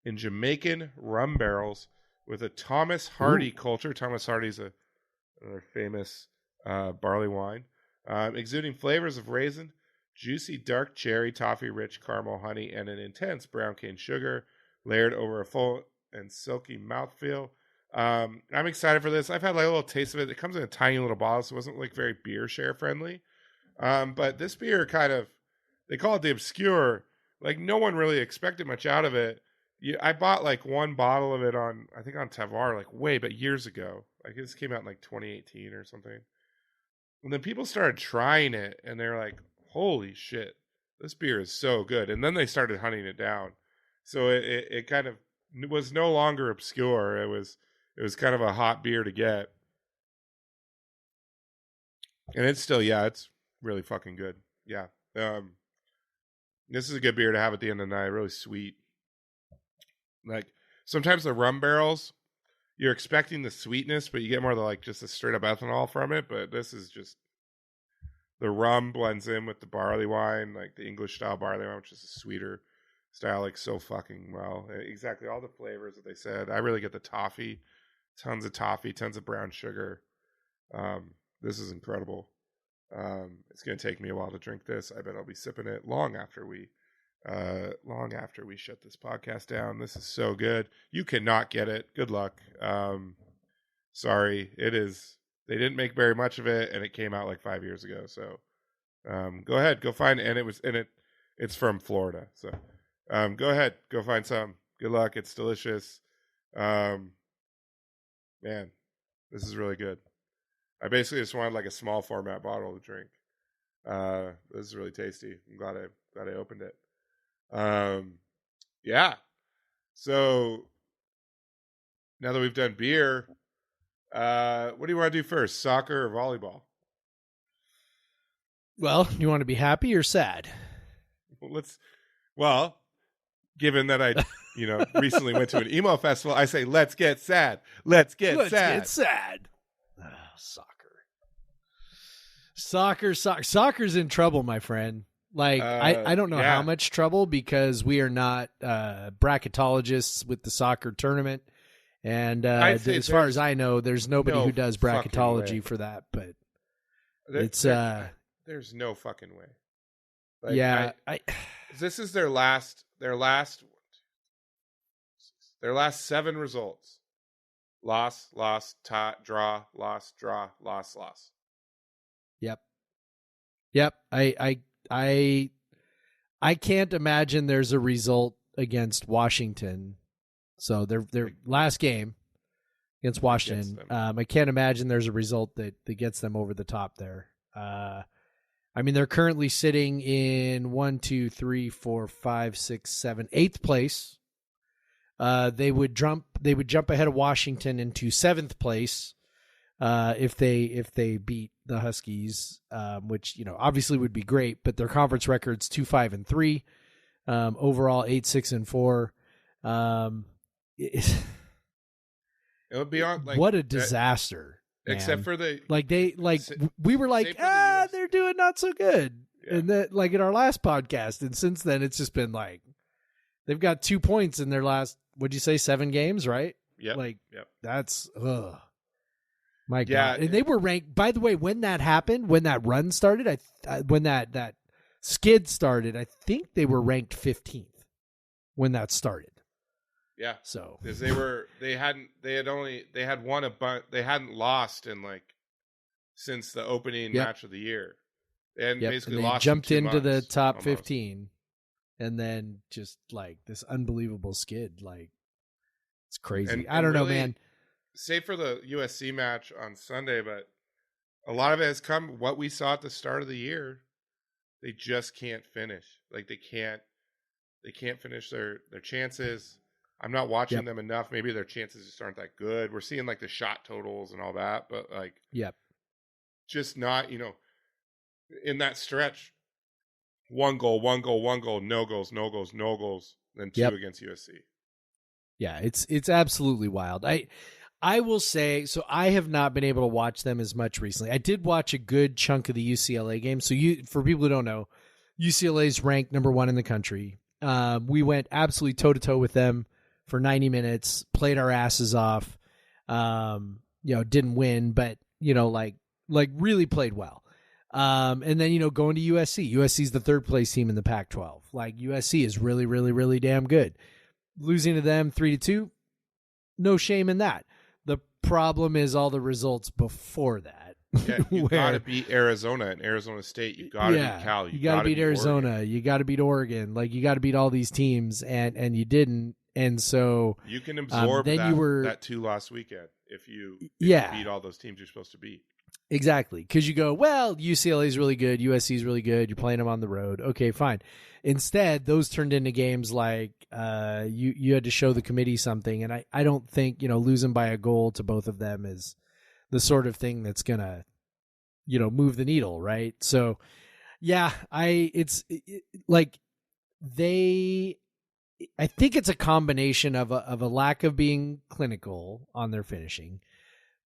in Jamaican rum barrels with a Thomas Hardy culture. Thomas Hardy's another famous barley wine, exuding flavors of raisin, juicy dark cherry, toffee-rich caramel, honey, and an intense brown cane sugar layered over a full and silky mouthfeel. I'm excited for this. I've had like a little taste of it. It comes in a tiny little bottle, so it wasn't like very beer share friendly. But this beer kind of, they call it the obscure. Like no one really expected much out of it. I bought like one bottle of it on Tavar like but years ago. Like this came out in like 2018 or something. And then people started trying it and they're like, holy shit, this beer is so good. And then they started hunting it down. So it kind of was no longer obscure. It was kind of a hot beer to get. And it's still, it's really fucking good. Yeah. This is a good beer to have at the end of the night. Really sweet. Like sometimes the rum barrels, you're expecting the sweetness, but you get more of the like just a straight up ethanol from it. But this is just the rum blends in with the barley wine, like the English style barley wine, which is a sweeter style, like so fucking well. Exactly all the flavors that they said. I really get the toffee, tons of brown sugar. This is incredible. It's going to take me a while to drink this. I bet I'll be sipping it long after we shut this podcast down. This is so good. You cannot get it. Good luck. Sorry. It is. They didn't make very much of it, and it came out like 5 years ago. So, go ahead, go find it. And it's from Florida. So, go ahead, go find some. Good luck. It's delicious. Man, this is really good. I basically just wanted like a small format bottle to drink. This is really tasty. I'm glad I opened it. Yeah. So now that we've done beer, what do you want to do first? Soccer or volleyball? Well, you want to be happy or sad? Well, given that I, recently went to an emo festival, I say, let's get sad. Let's get sad. Soccer's in trouble, my friend. Like, I don't know how much trouble because we are not bracketologists with the soccer tournament. And as far as I know, there's nobody who does bracketology for that. But there's no fucking way. Like, this is their last 7 results. Loss, tie, draw, loss, draw, loss. Yep. I can't imagine there's a result against Washington. So their last game against Washington. I can't imagine there's a result that gets them over the top there. I mean, they're currently sitting in 8th place. They would jump ahead of Washington into 7th place if they beat the Huskies, which obviously would be great. But their conference record's 2-5-3, overall 8-6-4. It would be on what a disaster. Except for we were like, they're doing not so good, and that like in our last podcast, and since then it's just been like they've got 2 points in their last. What'd you say? 7 games, right? Yeah. That's my God. And they were ranked. By the way, when that happened, when that run started, when that skid started, I think they were ranked 15th when that started. Yeah. So because they hadn't lost in since the opening match of the year. They hadn't basically and they lost. Jumped into the top almost. 15, and then just like this unbelievable skid. Like it's crazy. And I don't know, really, man. Save for the USC match on Sunday, but a lot of it has come what we saw at the start of the year. They just can't finish. Like they can't finish their chances. I'm not watching them enough. Maybe their chances just aren't that good. We're seeing the shot totals and all that, but just not, in that stretch, one goal, no goals, then 2 against USC. Yeah, it's absolutely wild. I will say, so I have not been able to watch them as much recently. I did watch a good chunk of the UCLA game. So for people who don't know, UCLA's ranked number 1 in the country. We went absolutely toe to toe with them for 90 minutes, played our asses off. Didn't win, but like really played well. And then, going to USC. USC's the 3rd place team in the Pac-12. Like USC is really, really, really damn good. Losing to them 3-2, no shame in that. The problem is all the results before that. Yeah, you got to beat Arizona and Arizona State. You got to beat Cal. You got to beat Arizona. Oregon. You got to beat Oregon. Like you got to beat all these teams, and you didn't. And so you can absorb then that 2 loss weekend if you beat all those teams you're supposed to beat. Exactly, because you go, well, UCLA is really good, USC is really good. You're playing them on the road. Okay, fine. Instead, those turned into games like you had to show the committee something, and I don't think losing by a goal to both of them is the sort of thing that's gonna move the needle, right? So yeah, I think it's a combination of a lack of being clinical on their finishing,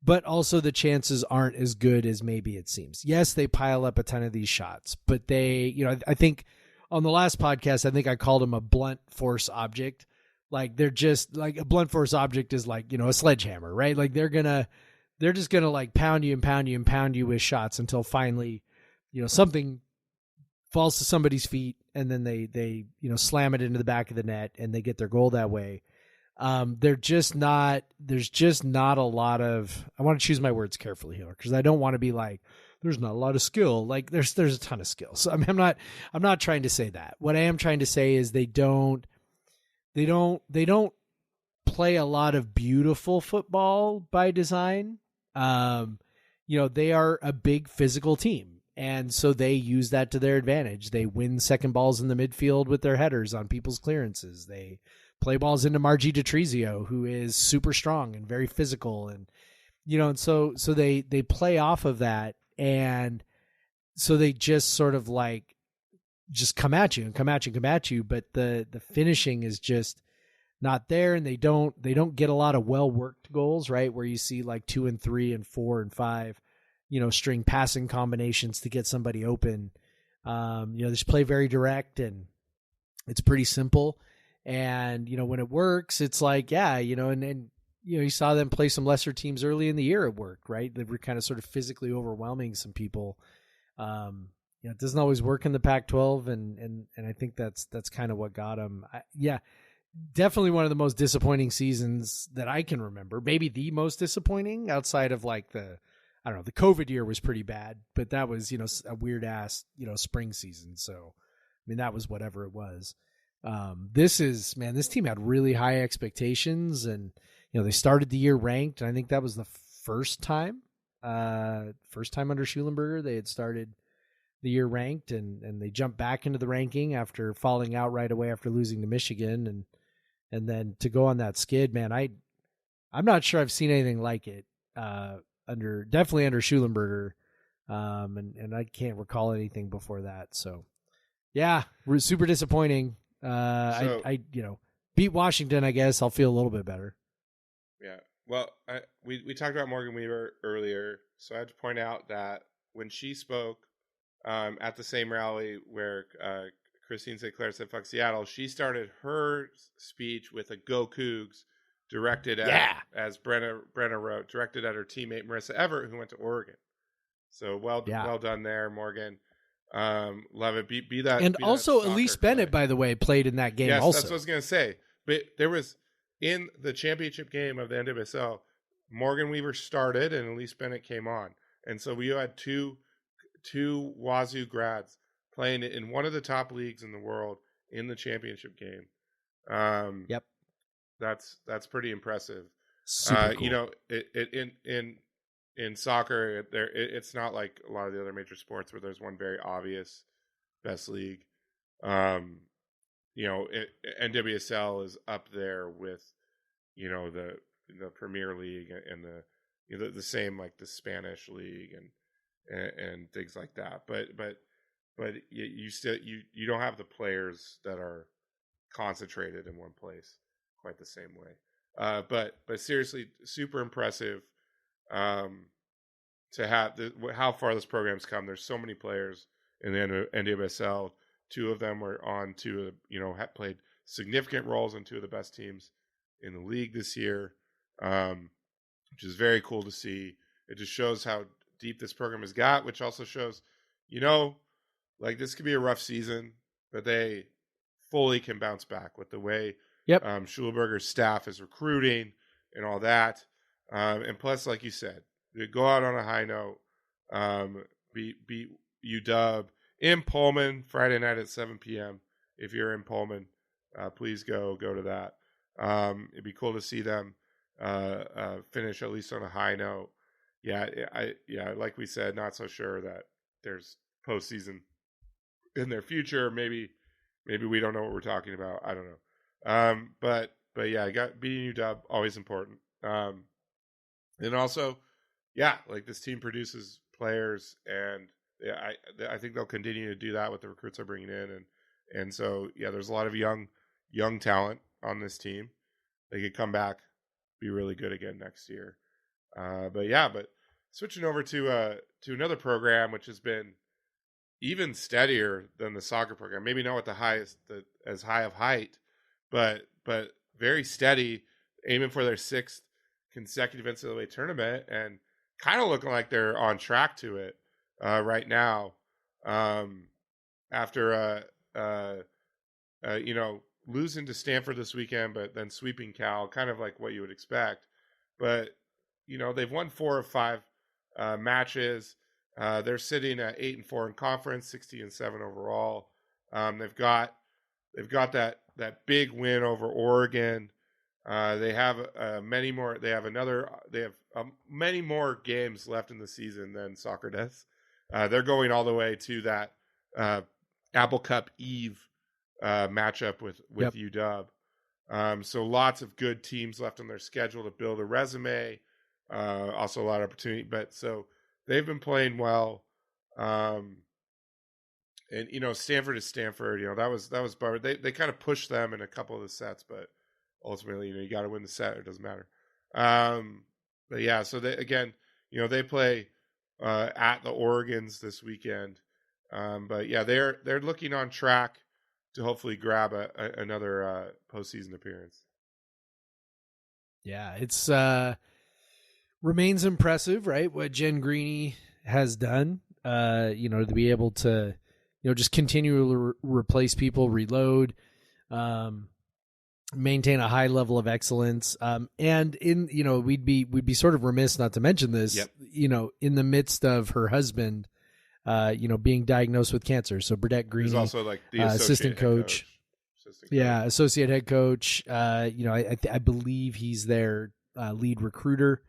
but also the chances aren't as good as maybe it seems. Yes, they pile up a ton of these shots, but they, I think on the last podcast, I think I called them a blunt force object. Like they're just like a blunt force object is like, a sledgehammer, right? Like they're just gonna like pound you and pound you and pound you with shots until finally, something falls to somebody's feet and then they slam it into the back of the net and they get their goal that way. There's just not a lot of, I want to choose my words carefully here because I don't want to be like, there's not a lot of skill. Like there's a ton of skill. So I'm not trying to say that. What I am trying to say is they don't play a lot of beautiful football by design. They are a big physical team. And so they use that to their advantage. They win second balls in the midfield with their headers on people's clearances. They play balls into Margie DiTrizio, who is super strong and very physical. And, and so they play off of that. And so they just sort of like, just come at you and come at you and come at you. But the finishing is just not there. And they don't get a lot of well-worked goals, right? Where you see like 2 and 3 and 4 and 5, string passing combinations to get somebody open. They just play very direct and it's pretty simple. And, when it works, it's like, yeah, and you saw them play some lesser teams early in the year. It worked, right? They were kind of sort of physically overwhelming some people. It doesn't always work in the Pac-12. And I think that's kind of what got them. Definitely one of the most disappointing seasons that I can remember. Maybe the most disappointing outside of like the COVID year was pretty bad, but that was, a weird ass, spring season. So, that was whatever it was. This team had really high expectations and, they started the year ranked. And I think that was the first time under Schulenberger, they had started the year ranked and they jumped back into the ranking after falling out right away after losing to Michigan. And then to go on that skid, man, I'm not sure I've seen anything like it, definitely under Schulenberger. And I can't recall anything before that. So yeah, super disappointing. I beat Washington, I guess I'll feel a little bit better. Yeah. Well, we talked about Morgan Weaver earlier. So I had to point out that when she spoke at the same rally where Christine St. Clair said fuck Seattle, she started her speech with a Go Cougs directed at, as Brenna wrote, directed at her teammate Marissa Everett, who went to Oregon. So well done there, Morgan. Love it. Be that. And be also, that Elise soccer Bennett, by the way, played in that game. Yes, also, that's what I was gonna say. But there was in the championship game of the NWSL, Morgan Weaver started and Elise Bennett came on, and so we had two Wazoo grads playing in one of the top leagues in the world in the championship game. Yep. That's pretty impressive. Super cool. In soccer, it's not like a lot of the other major sports where there's one very obvious best league. NWSL is up there with, the Premier League and the same like the Spanish league and things like that. But you still you don't have the players that are concentrated in one place quite the same way. But seriously, super impressive to have how far this program's come. There's so many players in the NWSL. Two of them were on played significant roles in two of the best teams in the league this year, which is very cool to see. It just shows how deep this program has got, which also shows, like this could be a rough season, but they fully can bounce back with the way Schulenberger's staff is recruiting and all that. And plus, like you said, go out on a high note, beat UW in Pullman Friday night at 7 p.m. If you're in Pullman, please go to that. It'd be cool to see them finish at least on a high note. Like we said, not so sure that there's postseason in their future. Maybe we don't know what we're talking about. I don't know. But yeah, beating UW always important. And also, like this team produces players, and I think they'll continue to do that with the recruits they're bringing in, and so there's a lot of young talent on this team. They could come back, be really good again next year. But switching over to another program which has been even steadier than the soccer program. Maybe not at as high of height, but very steady, aiming for their 6th consecutive NCAA tournament, and kind of looking like they're on track to it right now. After losing to Stanford this weekend, but then sweeping Cal, kind of like what you would expect. But they've won 4 of 5 matches. They're sitting at 8-4 in conference, 16-7 overall. They've got that big win over Oregon. They have many more. They have many more games left in the season than soccer does. They're going all the way to that Apple Cup Eve matchup with UW. So lots of good teams left on their schedule to build a resume. Also a lot of opportunity, but so they've been playing well. And Stanford is Stanford. That was bummer. They kind of pushed them in a couple of the sets, but ultimately, you got to win the set. It doesn't matter. But yeah, so they they play at the Oregons this weekend. But yeah, they're looking on track to hopefully grab another postseason appearance. Yeah, it's remains impressive, right? What Jen Greeny has done, to be able to, just continually replace people, reload, maintain a high level of excellence. And we'd be sort of remiss not to mention this, in the midst of her husband, being diagnosed with cancer. So Burdette Greeny, who's also like the assistant coach. Associate head coach. I believe he's their lead recruiter.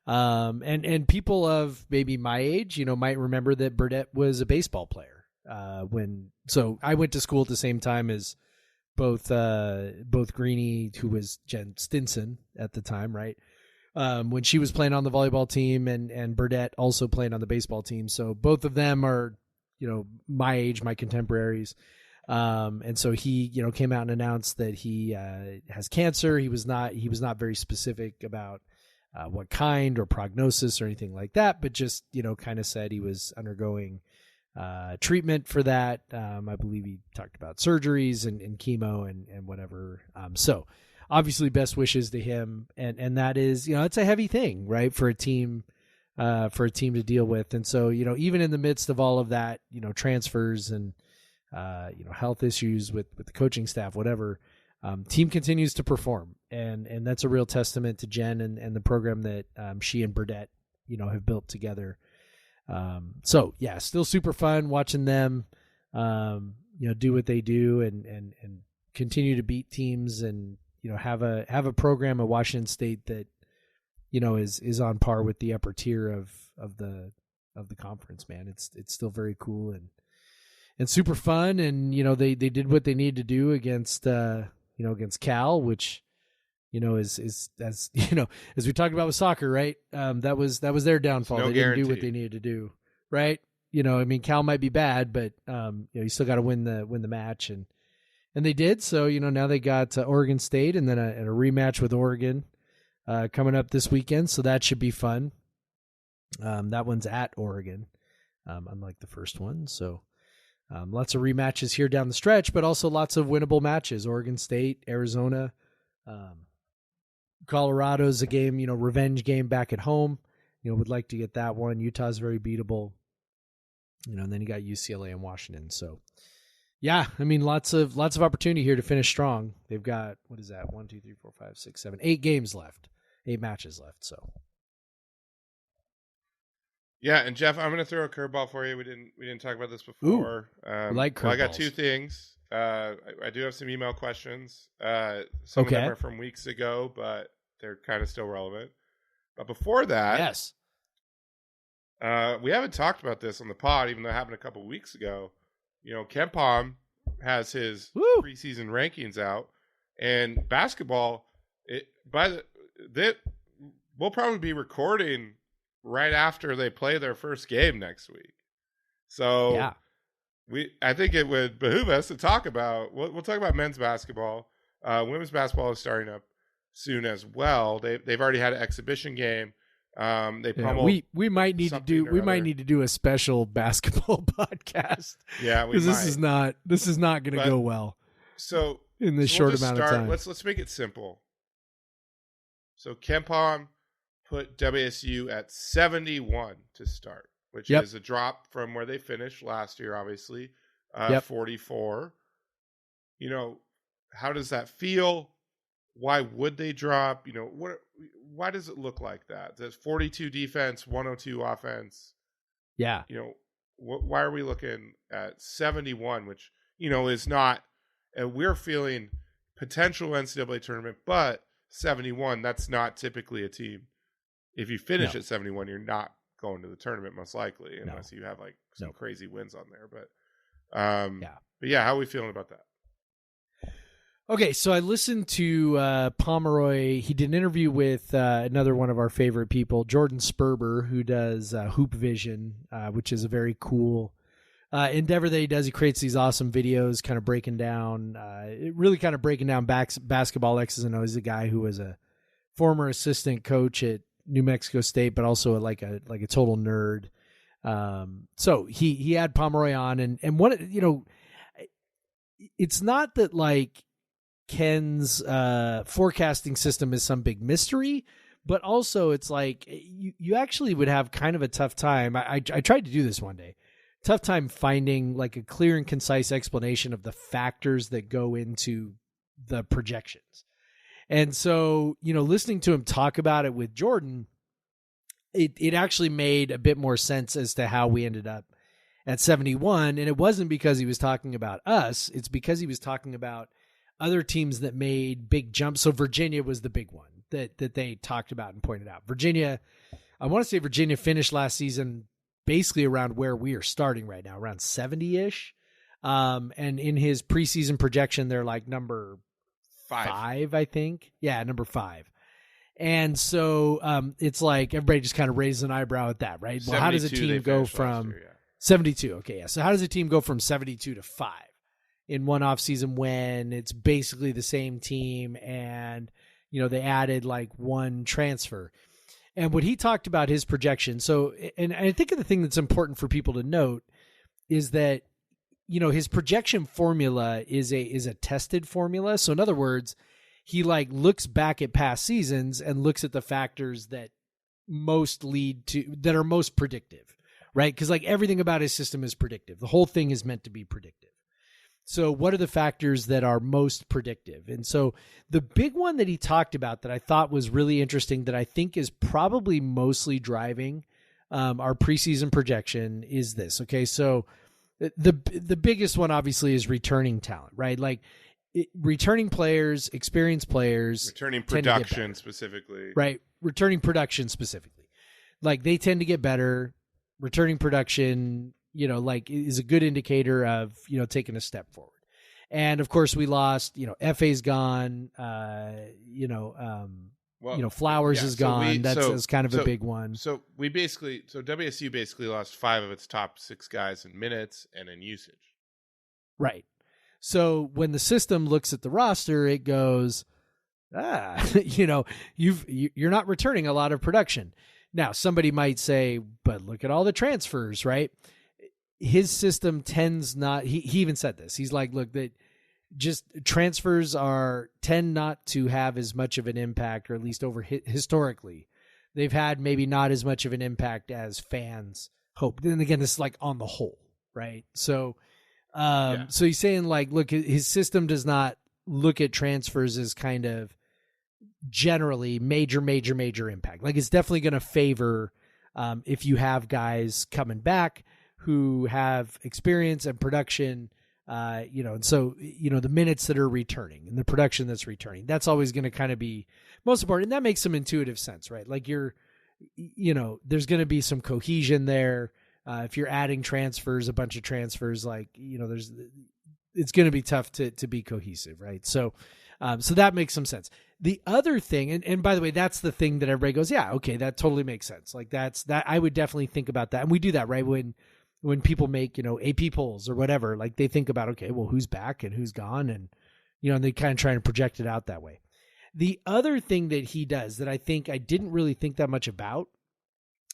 And people of maybe my age, might remember that Burdette was a baseball player. So I went to school at the same time as both Greeny, who was Jen Stinson at the time, right? When she was playing on the volleyball team, and Burdette also playing on the baseball team. So both of them are, my age, my contemporaries. And so he, came out and announced that he has cancer. He was not very specific about what kind or prognosis or anything like that, but just, kind of said he was undergoing treatment for that. I believe he talked about surgeries and chemo and whatever. So obviously best wishes to him. And that is, it's a heavy thing, right? For a team to deal with. And so, even in the midst of all of that, transfers and, health issues with the coaching staff, whatever, team continues to perform. And that's a real testament to Jen and the program that she and Burdette, have built together. So yeah, still super fun watching them, do what they do and continue to beat teams and, have a program at Washington State that, is on par with the upper tier of the conference, man. It's still very cool and super fun. And, they did what they needed to do against Cal, which, is as as we talked about with soccer, right? That was their downfall. They didn't do what they needed to do, right? Cal might be bad, but you still got to win the match, and And they did. So, now they got Oregon State and then a rematch with Oregon coming up this weekend. So that should be fun. That one's at Oregon, unlike the first one. So lots of rematches here down the stretch, but also lots of winnable matches. Oregon State, Arizona, Colorado's a game, revenge game back at home. Would like to get that one. Utah's very beatable. And then you got UCLA and Washington. So, yeah, I mean, lots of opportunity here to finish strong. They've got, what is that? 1, 2, 3, 4, 5, 6, 7, 8 games left, 8 matches left. So, yeah, and Jeff, I'm going to throw a curveball for you. We didn't talk about this before. Like I got curveballs. 2 things. I do have some email questions. Some of them Okay. are from weeks ago, but they're kind of still relevant. But before that, yes. we haven't talked about this on the pod, even though it happened a couple weeks ago. KenPom has his Woo. preseason rankings out, and basketball. We'll probably be recording right after they play their first game next week. So Yeah. I think it would behoove us to talk about. We'll talk about men's basketball. Women's basketball is starting up soon as well. They've already had an exhibition game. They Yeah, pummeled. we might need to something do or other. need to do a special basketball podcast Yeah, we because might. this is not going to But- go well So in this so short we'll just amount of start- time. Let's make it simple. So KenPom put WSU at 71 to start, which Yep. is a drop from where they finished last year, obviously. Yep. 44. How does that feel? Why would they drop? Why does it look like that? There's 42 defense, 102 offense. Yeah. Why are we looking at 71, which, is not, and we're feeling potential NCAA tournament, but 71, that's not typically a team. If you finish No. at 71, you're not going to the tournament, most likely, No. unless you have like some No. crazy wins on there. But, Yeah. But yeah, how are we feeling about that? Okay, so I listened to Pomeroy. He did an interview with another one of our favorite people, Jordan Sperber, who does Hoop Vision, which is a very cool endeavor that he does. He creates these awesome videos, kind of breaking down, basketball X's and O's. He's a guy who was a former assistant coach at New Mexico State, but also like a total nerd. So he had Pomeroy on, and what it's not that like Ken's forecasting system is some big mystery, but also it's like you actually would have kind of a tough time. I tried to do this one day. Tough time finding like a clear and concise explanation of the factors that go into the projections. And so, listening to him talk about it with Jordan, it actually made a bit more sense as to how we ended up at 71. And it wasn't because he was talking about us. It's because he was talking about other teams that made big jumps. So Virginia was the big one that they talked about and pointed out. Virginia, I want to say Virginia finished last season basically around where we are starting right now, around 70-ish. And in his preseason projection, they're like number 5, I think. Yeah, number 5. And so it's like everybody just kind of raises an eyebrow at that, right? Well, how does a 72 they team go finished last from year, yeah. 72? Okay, yeah. So how does a team go from 72 to 5 in one offseason when it's basically the same team and, they added like one transfer? And what he talked about his projection. So, and I think the thing that's important for people to note is that, his projection formula is a tested formula. So in other words, he like looks back at past seasons and looks at the factors that are most predictive, right? Because like everything about his system is predictive. The whole thing is meant to be predictive. So what are the factors that are most predictive? And so the big one that he talked about that I thought was really interesting, that I think is probably mostly driving our preseason projection, is this. Okay, so the biggest one obviously is returning talent, right? Like returning players, experienced players, Returning tend to get production better. specifically. Right, returning production specifically. Like they tend to get better. Returning production, like is a good indicator of, taking a step forward. And of course we lost, FA's gone, Flowers is gone. That's kind of a big one. So WSU basically lost 5 of its top 6 guys in minutes and in usage. Right. So when the system looks at the roster, it goes, you're not returning a lot of production. Now, somebody might say, but look at all the transfers, right? His system tends not, he even said this. He's like, look, that just transfers tend not to have as much of an impact, or at least historically, they've had maybe not as much of an impact as fans hope. Then again, this is like on the whole, right? So, so he's saying like, look, his system does not look at transfers as kind of generally major impact. Like it's definitely going to favor if you have guys coming back who have experience and production, and so, the minutes that are returning and the production that's returning, that's always going to kind of be most important. And that makes some intuitive sense, right? Like there's going to be some cohesion there. If you're adding transfers, a bunch of transfers, like, it's going to be tough to be cohesive, right? So that makes some sense. The other thing, and by the way, that's the thing that everybody goes, yeah, okay, that totally makes sense. Like that I would definitely think about that. And we do that, right? When people make, AP polls or whatever, like they think about, okay, well, who's back and who's gone, and and they kind of try and project it out that way. The other thing that he does that I think I didn't really think that much about,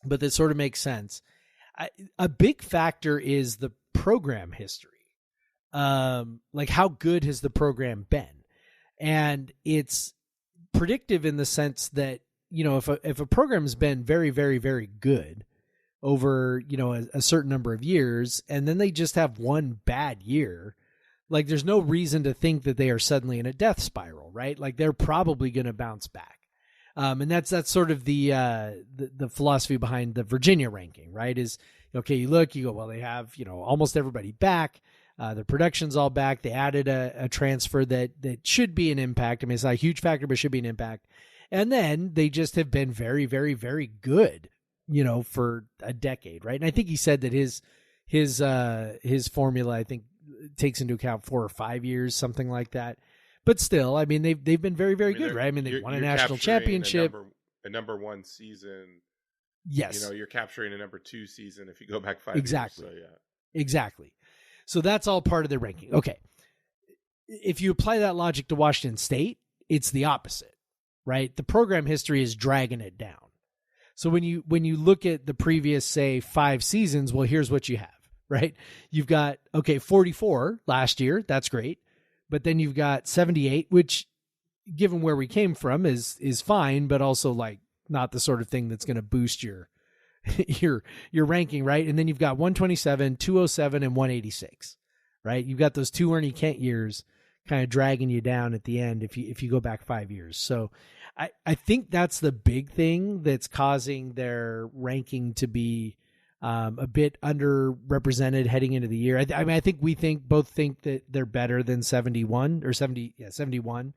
but that sort of makes sense. A big factor is the program history. Like how good has the program been? And it's predictive in the sense that, if a program's been very, very, very good over, a certain number of years, and then they just have one bad year, like there's no reason to think that they are suddenly in a death spiral, right? Like they're probably going to bounce back. And that's sort of the philosophy behind the Virginia ranking, right? Is, okay, you go, well, they have, almost everybody back. The production's all back. They added a transfer that should be an impact. I mean, it's not a huge factor, but should be an impact. And then they just have been very, very, very good, for a decade, right? And I think he said that his formula, I think, takes into account 4 or 5 years, something like that. But still, I mean, they've been very, very good, right? I mean, they won a national championship, a number one season. Yes, you're capturing a number 2 season if you go back 5 exactly. years. So, yeah, exactly. So that's all part of the ranking. Okay, if you apply that logic to Washington State, it's the opposite, right? The program history is dragging it down. So when you look at the previous, say, 5 seasons, well, here's what you have, right? You've got 44 last year, that's great. But then you've got 78, which, given where we came from, is fine, but also like not the sort of thing that's going to boost your ranking, right? And then you've got 127, 207, and 186, right? You've got those 2 Ernie Kent years kind of dragging you down at the end if you go back 5 years. So I think that's the big thing that's causing their ranking to be a bit underrepresented heading into the year. I think we both think that they're better than 71 or 71.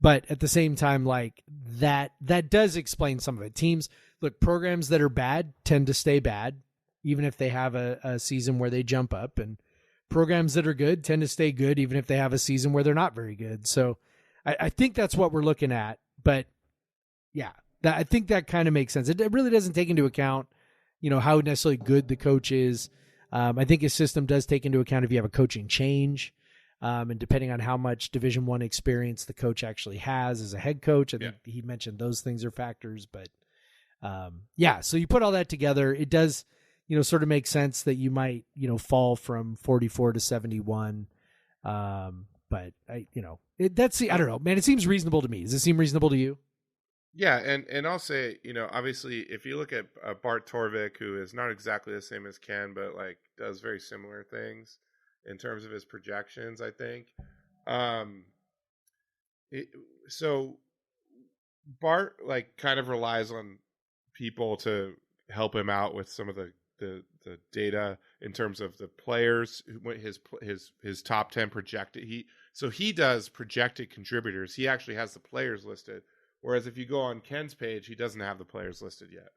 But at the same time, like that does explain some of it. Teams, look, programs that are bad tend to stay bad, even if they have a season where they jump up, and programs that are good tend to stay good, even if they have a season where they're not very good. So I think that's what we're looking at. But yeah, I think that kind of makes sense. It really doesn't take into account, how necessarily good the coach is. I think his system does take into account if you have a coaching change, and depending on how much Division I experience the coach actually has as a head coach. I think he mentioned those things are factors. But so you put all that together, it does, sort of make sense that you might, fall from 44 to 71. But I don't know, man, it seems reasonable to me. Does it seem reasonable to you? Yeah, and I'll say, obviously, if you look at Bart Torvik, who is not exactly the same as Ken, but like does very similar things in terms of his projections, I think. So Bart like kind of relies on people to help him out with some of the data in terms of the players, his top 10 projected. He does projected contributors. He actually has the players listed. Whereas if you go on Ken's page, he doesn't have the players listed yet.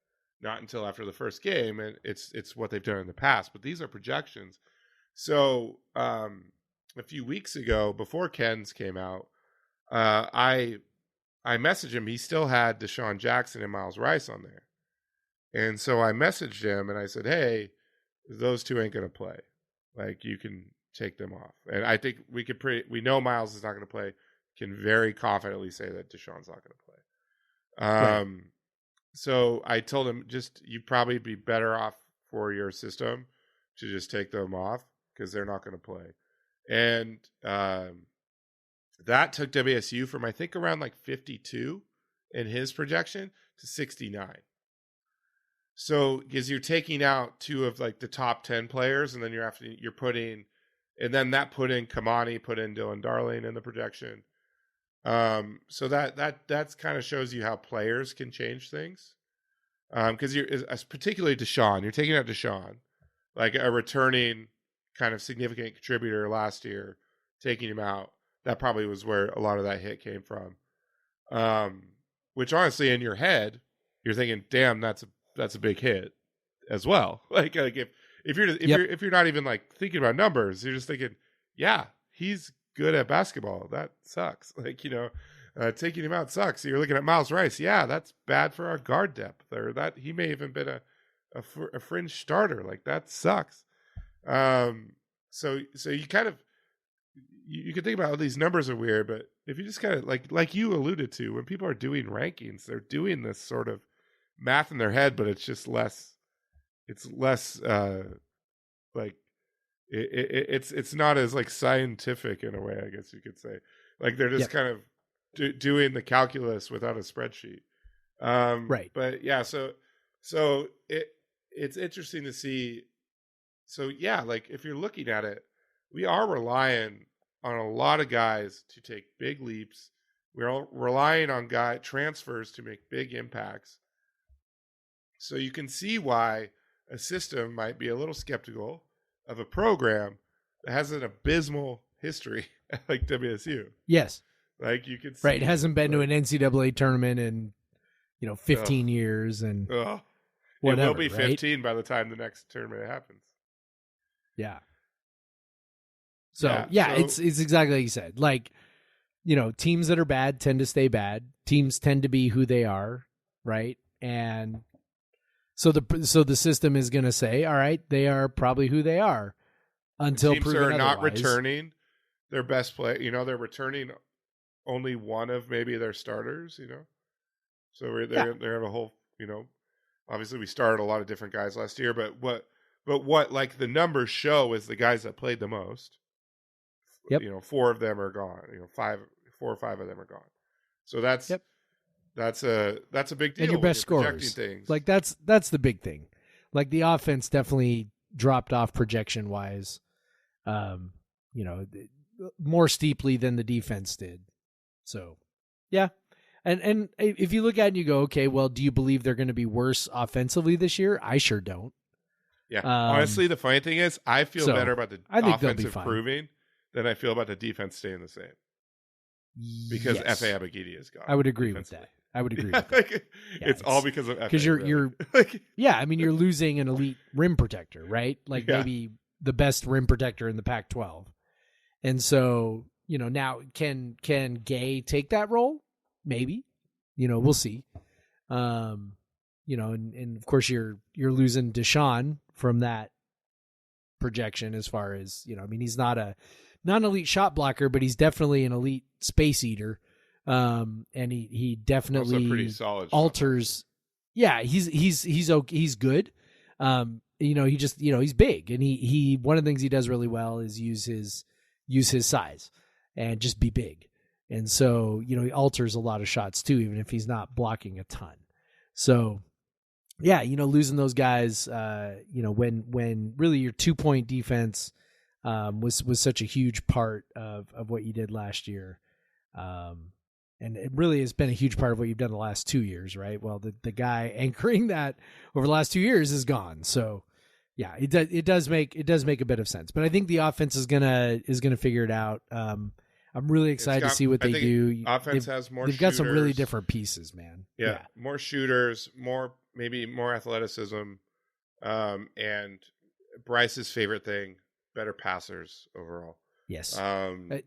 Not until after the first game, and it's what they've done in the past. But these are projections. So a few weeks ago, before Ken's came out, I messaged him. He still had Deshaun Jackson and Miles Rice on there. And so I messaged him, and I said, hey, those two ain't going to play. Like, you can take them off. And I think we know Miles is not going to play. Can very confidently say that Deshaun's not going to play. Right. So I told him you'd probably be better off for your system to just take them off because they're not going to play. And that took WSU from I think around like 52 in his projection to 69. So because you're taking out 2 of like the top 10 players, and then you're putting, and then that put in Kamani, put in Dylan Darling in the projection. So that's kind of shows you how players can change things. Because you're particularly Deshaun, you're taking out Deshaun, like a returning kind of significant contributor last year, taking him out. That probably was where a lot of that hit came from. Which honestly, in your head, you're thinking, "Damn, that's a big hit," as well. Like if you're not even like thinking about numbers, you're just thinking, "Yeah, he's good at basketball. That sucks." Like taking him out sucks. So you're looking at Miles Rice. Yeah, that's bad for our guard depth. Or that he may even been a fringe starter. Like that sucks. So you kind of you can think about how these numbers are weird, but if you just kind of like you alluded to, when people are doing rankings, they're doing this sort of math in their head, but it's just less. It's less like it's not as like scientific in a way, I guess you could say. Like they're just kind of doing the calculus without a spreadsheet. Right. But yeah, so it's interesting to see. So yeah, like if you're looking at it, we are relying on a lot of guys to take big leaps. We're relying on transfers to make big impacts. So you can see why a system might be a little skeptical of a program that has an abysmal history like WSU. Yes. Like you could see. Right. It hasn't been to an NCAA tournament in, 15 years and whatever. It will be 15 by the time the next tournament happens. Yeah. So it's exactly like you said. Like, teams that are bad tend to stay bad. Teams tend to be who they are, right? And so the system is going to say, all right, they are probably who they are until teams proven are not otherwise. returning their best play. They're returning only one of maybe their starters. So they have a whole. Obviously we started a lot of different guys last year, but what like the numbers show is the guys that played the most. Yep. 4 of them are gone. 4 or 5 of them are gone. So that's a big deal. And your best scorers. Things. Like that's the big thing. Like the offense definitely dropped off projection wise, more steeply than the defense did. So, yeah. And if you look at it and you go, okay, well, do you believe they're going to be worse offensively this year? I sure don't. Yeah. Honestly, the funny thing is I feel better about the offense improving than I feel about the defense staying the same. Because F.A. Abagidi is gone. I would agree with that. With that. It's all because of F.A. Because you're you're losing an elite rim protector, right? Like maybe the best rim protector in the Pac-12. And so, now can Gay take that role? Maybe. We'll see. And of course you're losing Deshaun from that projection as far as, he's not an elite shot blocker, but he's definitely an elite space eater. And he definitely also pretty solid alters. Yeah, he's good. He just, he's big, and he one of the things he does really well is use his size and just be big. And so, he alters a lot of shots too, even if he's not blocking a ton. So yeah, losing those guys, when really your 2-point defense was such a huge part of what you did last year. And it really has been a huge part of what you've done the last 2 years, right? Well, the guy anchoring that over the last 2 years is gone. So yeah, it does make a bit of sense. But I think the offense is gonna figure it out. I'm really excited to see what they do. Offense has more. They've got some really different pieces, man. Yeah, more shooters, maybe more athleticism, and Bryce's favorite thing: better passers overall. Yes,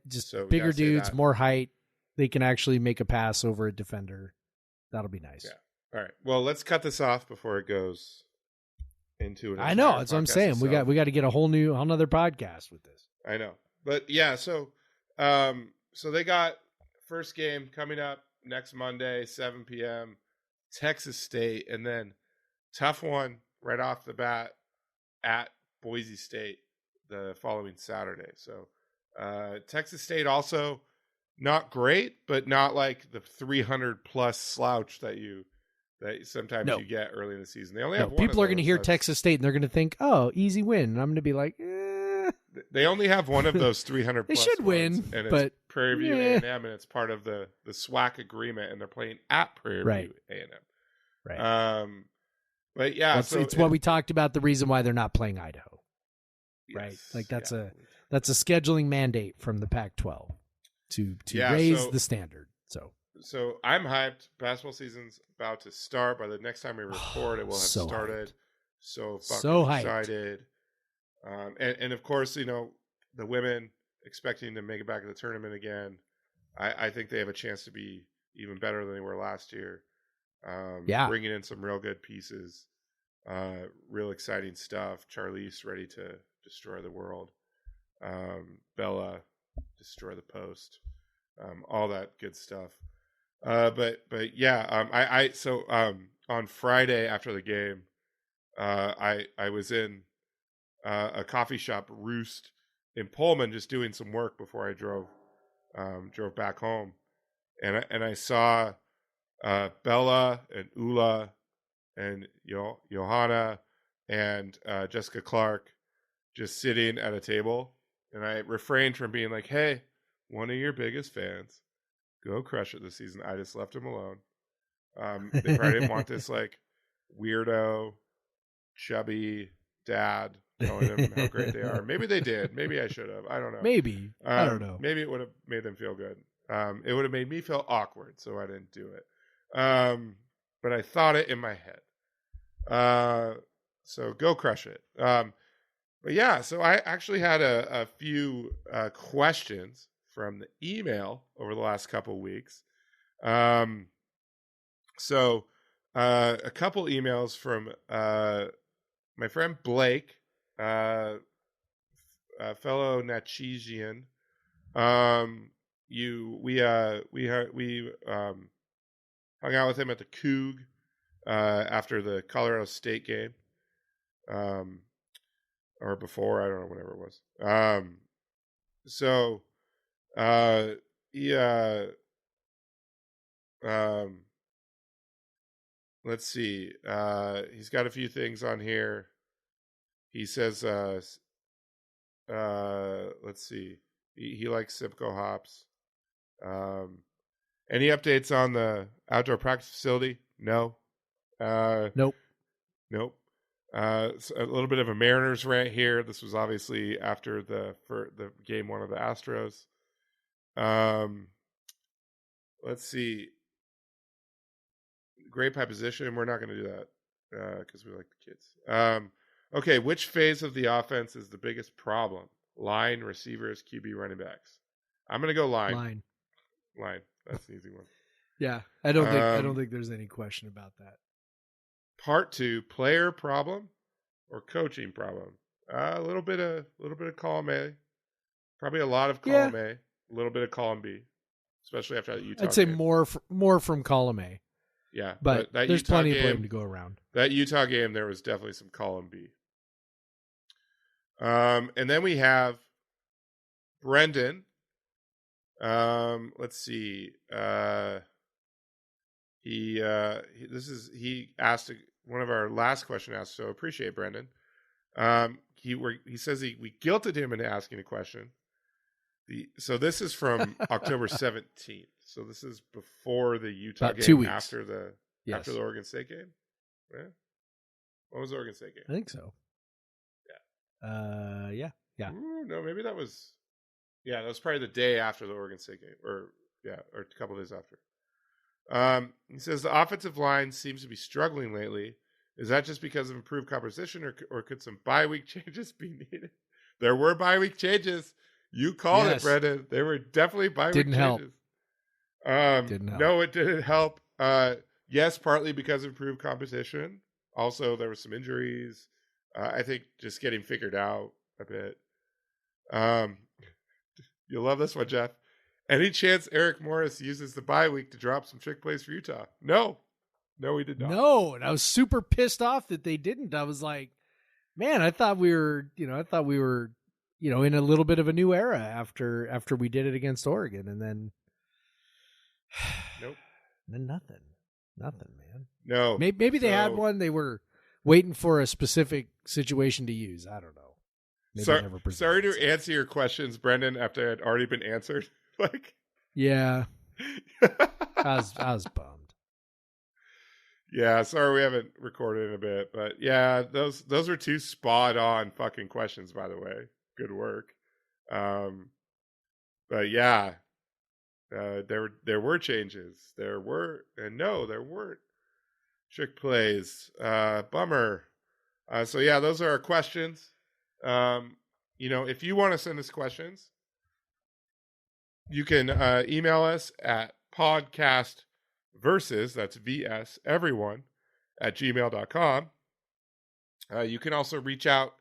just so bigger dudes, more height. They can actually make a pass over a defender. That'll be nice. Yeah. All right. Well, let's cut this off before it goes into an. I know. That's what I'm saying. We got to get a whole nother podcast with this. I know. But yeah, so they got first game coming up next Monday, 7 p.m., Texas State, and then tough one right off the bat at Boise State the following Saturday. So Texas State also not great, but not like the 300 plus slouch that sometimes No. you get early in the season. They only No, have one people of are going to those. hear That's- Texas State and they're going to think, "Oh, easy win." And I'm going to be like, They only have one of those 300 They plus should win, ones, and but, it's Prairie View eh. A&M, and it's part of the SWAC agreement, and they're playing at Prairie Right. View A&M. right. But yeah, It's what we talked about, the reason why they're not playing Idaho. Right. yes, Like that's yeah. a scheduling mandate from the Pac-12 to Yeah, raise so- the standard. So I'm hyped. Basketball season's about to start. By the next time we record, it will have So started. So fucking So hyped. excited. And of course, the women expecting to make it back to the tournament again. I think they have a chance to be even better than they were last year. Yeah. Bringing in some real good pieces. Real exciting stuff. Charlize ready to destroy the world. Bella destroy the post. All that good stuff. But yeah, so on Friday after the game, I was in a coffee shop, Roost, in Pullman, just doing some work before I drove back home, and I saw Bella and Ula and Johanna and Jessica Clark just sitting at a table, and I refrained from being like, "Hey, one of your biggest fans, go crush it this season." I just left them alone. They probably didn't want this like weirdo, chubby dad telling them how great they are. Maybe they did. Maybe I should have. I don't know. maybe I don't know. Maybe it would have made them feel good. It would have made me feel awkward, so I didn't do it. But I thought it in my head. So go crush it. But yeah, so I actually had a few questions from the email over the last couple of weeks. So a couple emails from my friend Blake, a fellow Nachigian. We hung out with him at the Cougs after the Colorado State game, or before, I don't know, whenever it was. Let's see. He's got a few things on here. He says, let's see. He likes Simcoe hops. Any updates on the outdoor practice facility? No. Nope. Nope. So a little bit of a Mariners rant here. This was obviously after the game one of the Astros. Let's see. Great pie position. We're not going to do that because we like the kids. Okay, which phase of the offense is the biggest problem? Line, receivers, QB, running backs. I'm going to go line. Line. That's an easy one. Yeah, I don't think there's any question about that. Part 2, player problem or coaching problem? A little bit of column A. Probably a lot of column A. A little bit of column B, especially after that Utah I'd say game. more from column A. Yeah, But that there's Utah plenty game, of blame to go around. That Utah game, there was definitely some column B. And then we have Brendan. Let's see. He asked one of our last question asked, so appreciate Brendan. He says we guilted him into asking a question. So this is from October 17th. So this is before the Utah About game, 2 weeks. after the Oregon State game. Yeah. What was the Oregon State game? I think so. Yeah. Yeah. Ooh, no, maybe that was. Yeah, that was probably the day after the Oregon State game, or a couple days after. He says the offensive line seems to be struggling lately. Is that just because of improved composition, or could some bye week changes be needed? There were bye week changes. You called it, Brendan. There were definitely bye week changes. Didn't help. No, it didn't help. Yes, partly because of improved competition. Also, there were some injuries. I think just getting figured out a bit. You'll love this one, Jeff. Any chance Eric Morris uses the bye week to drop some trick plays for Utah? No, he did not. No, and I was super pissed off that they didn't. I was like, man, I thought we were in a little bit of a new era after we did it against Oregon, and then Nope. Then nothing, man. No. Maybe they had one. They were waiting for a specific situation to use. I don't know. Maybe it never sorry to presented answer your questions, Brendan, after it had already been answered. Like, yeah, I was bummed. Yeah, sorry we haven't recorded in a bit, but yeah, those are two spot on fucking questions, by the way. Good work. But yeah, there were changes. There weren't trick plays. Bummer. So yeah, those are our questions. If you want to send us questions, you can email us at podcastversus, that's VS, everyone, @gmail.com. You can also reach out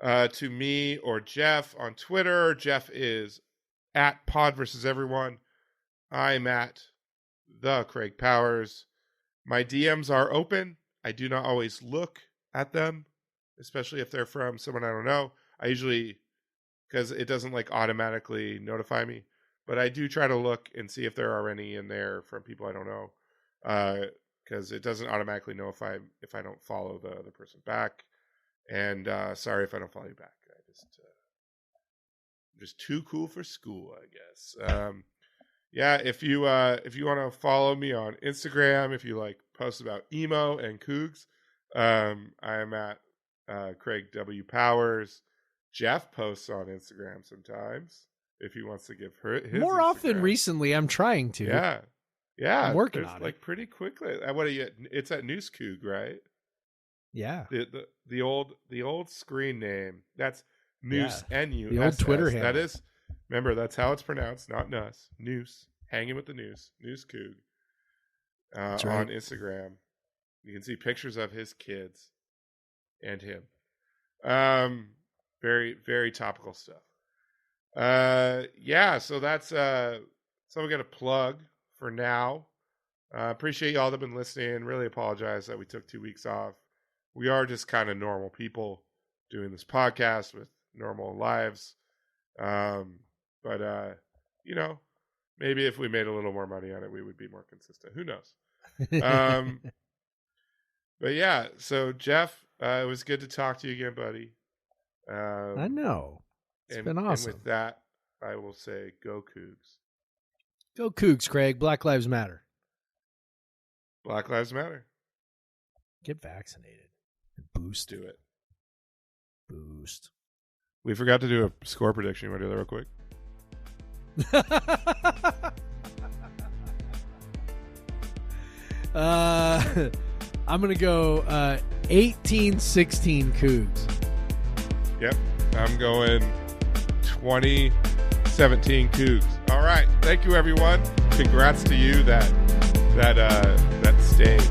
to me or Jeff on Twitter. Jeff is at podversuseveryone. I'm at the Craig Powers. My DMs are open. I do not always look at them, especially if they're from someone I don't know. I usually, because it doesn't like automatically notify me, but I do try to look and see if there are any in there from people I don't know, because it doesn't automatically know if I don't follow the other person back. And sorry if I don't follow you back. I just too cool for school, I guess. Yeah, if you want to follow me on Instagram, if you like posts about emo and Cougs, I am at Craig W. Powers. Jeff posts on Instagram sometimes if he wants to give her his more Instagram. often recently. I'm trying to. Yeah, I'm working on like it. pretty quickly. What are you? It's at News Coug, right? Yeah, the old screen name. That's Noose, N-U-S-S. the old Twitter That handle. is, remember, that's how it's pronounced, not Nuss. Noose, hanging with the Noose Coug. That's right. On Instagram. You can see pictures of his kids and him. Very, very topical stuff. Yeah, so that's so we got a plug for now. Appreciate y'all that have been listening. Really apologize that we took 2 weeks off. We are just kind of normal people doing this podcast with normal lives. But maybe if we made a little more money on it, we would be more consistent. Who knows? But yeah, so Jeff, it was good to talk to you again, buddy. I know. It's been awesome. And with that, I will say, go Cougs. Go Cougs, Craig. Black Lives Matter. Black Lives Matter. Get vaccinated. Boost. Do it. Boost. We forgot to do a score prediction. You want to do that real quick? I'm going to go 18-16 Cougs. Yep. I'm going 20-17 Cougs. All right. Thank you, everyone. Congrats to you that stayed.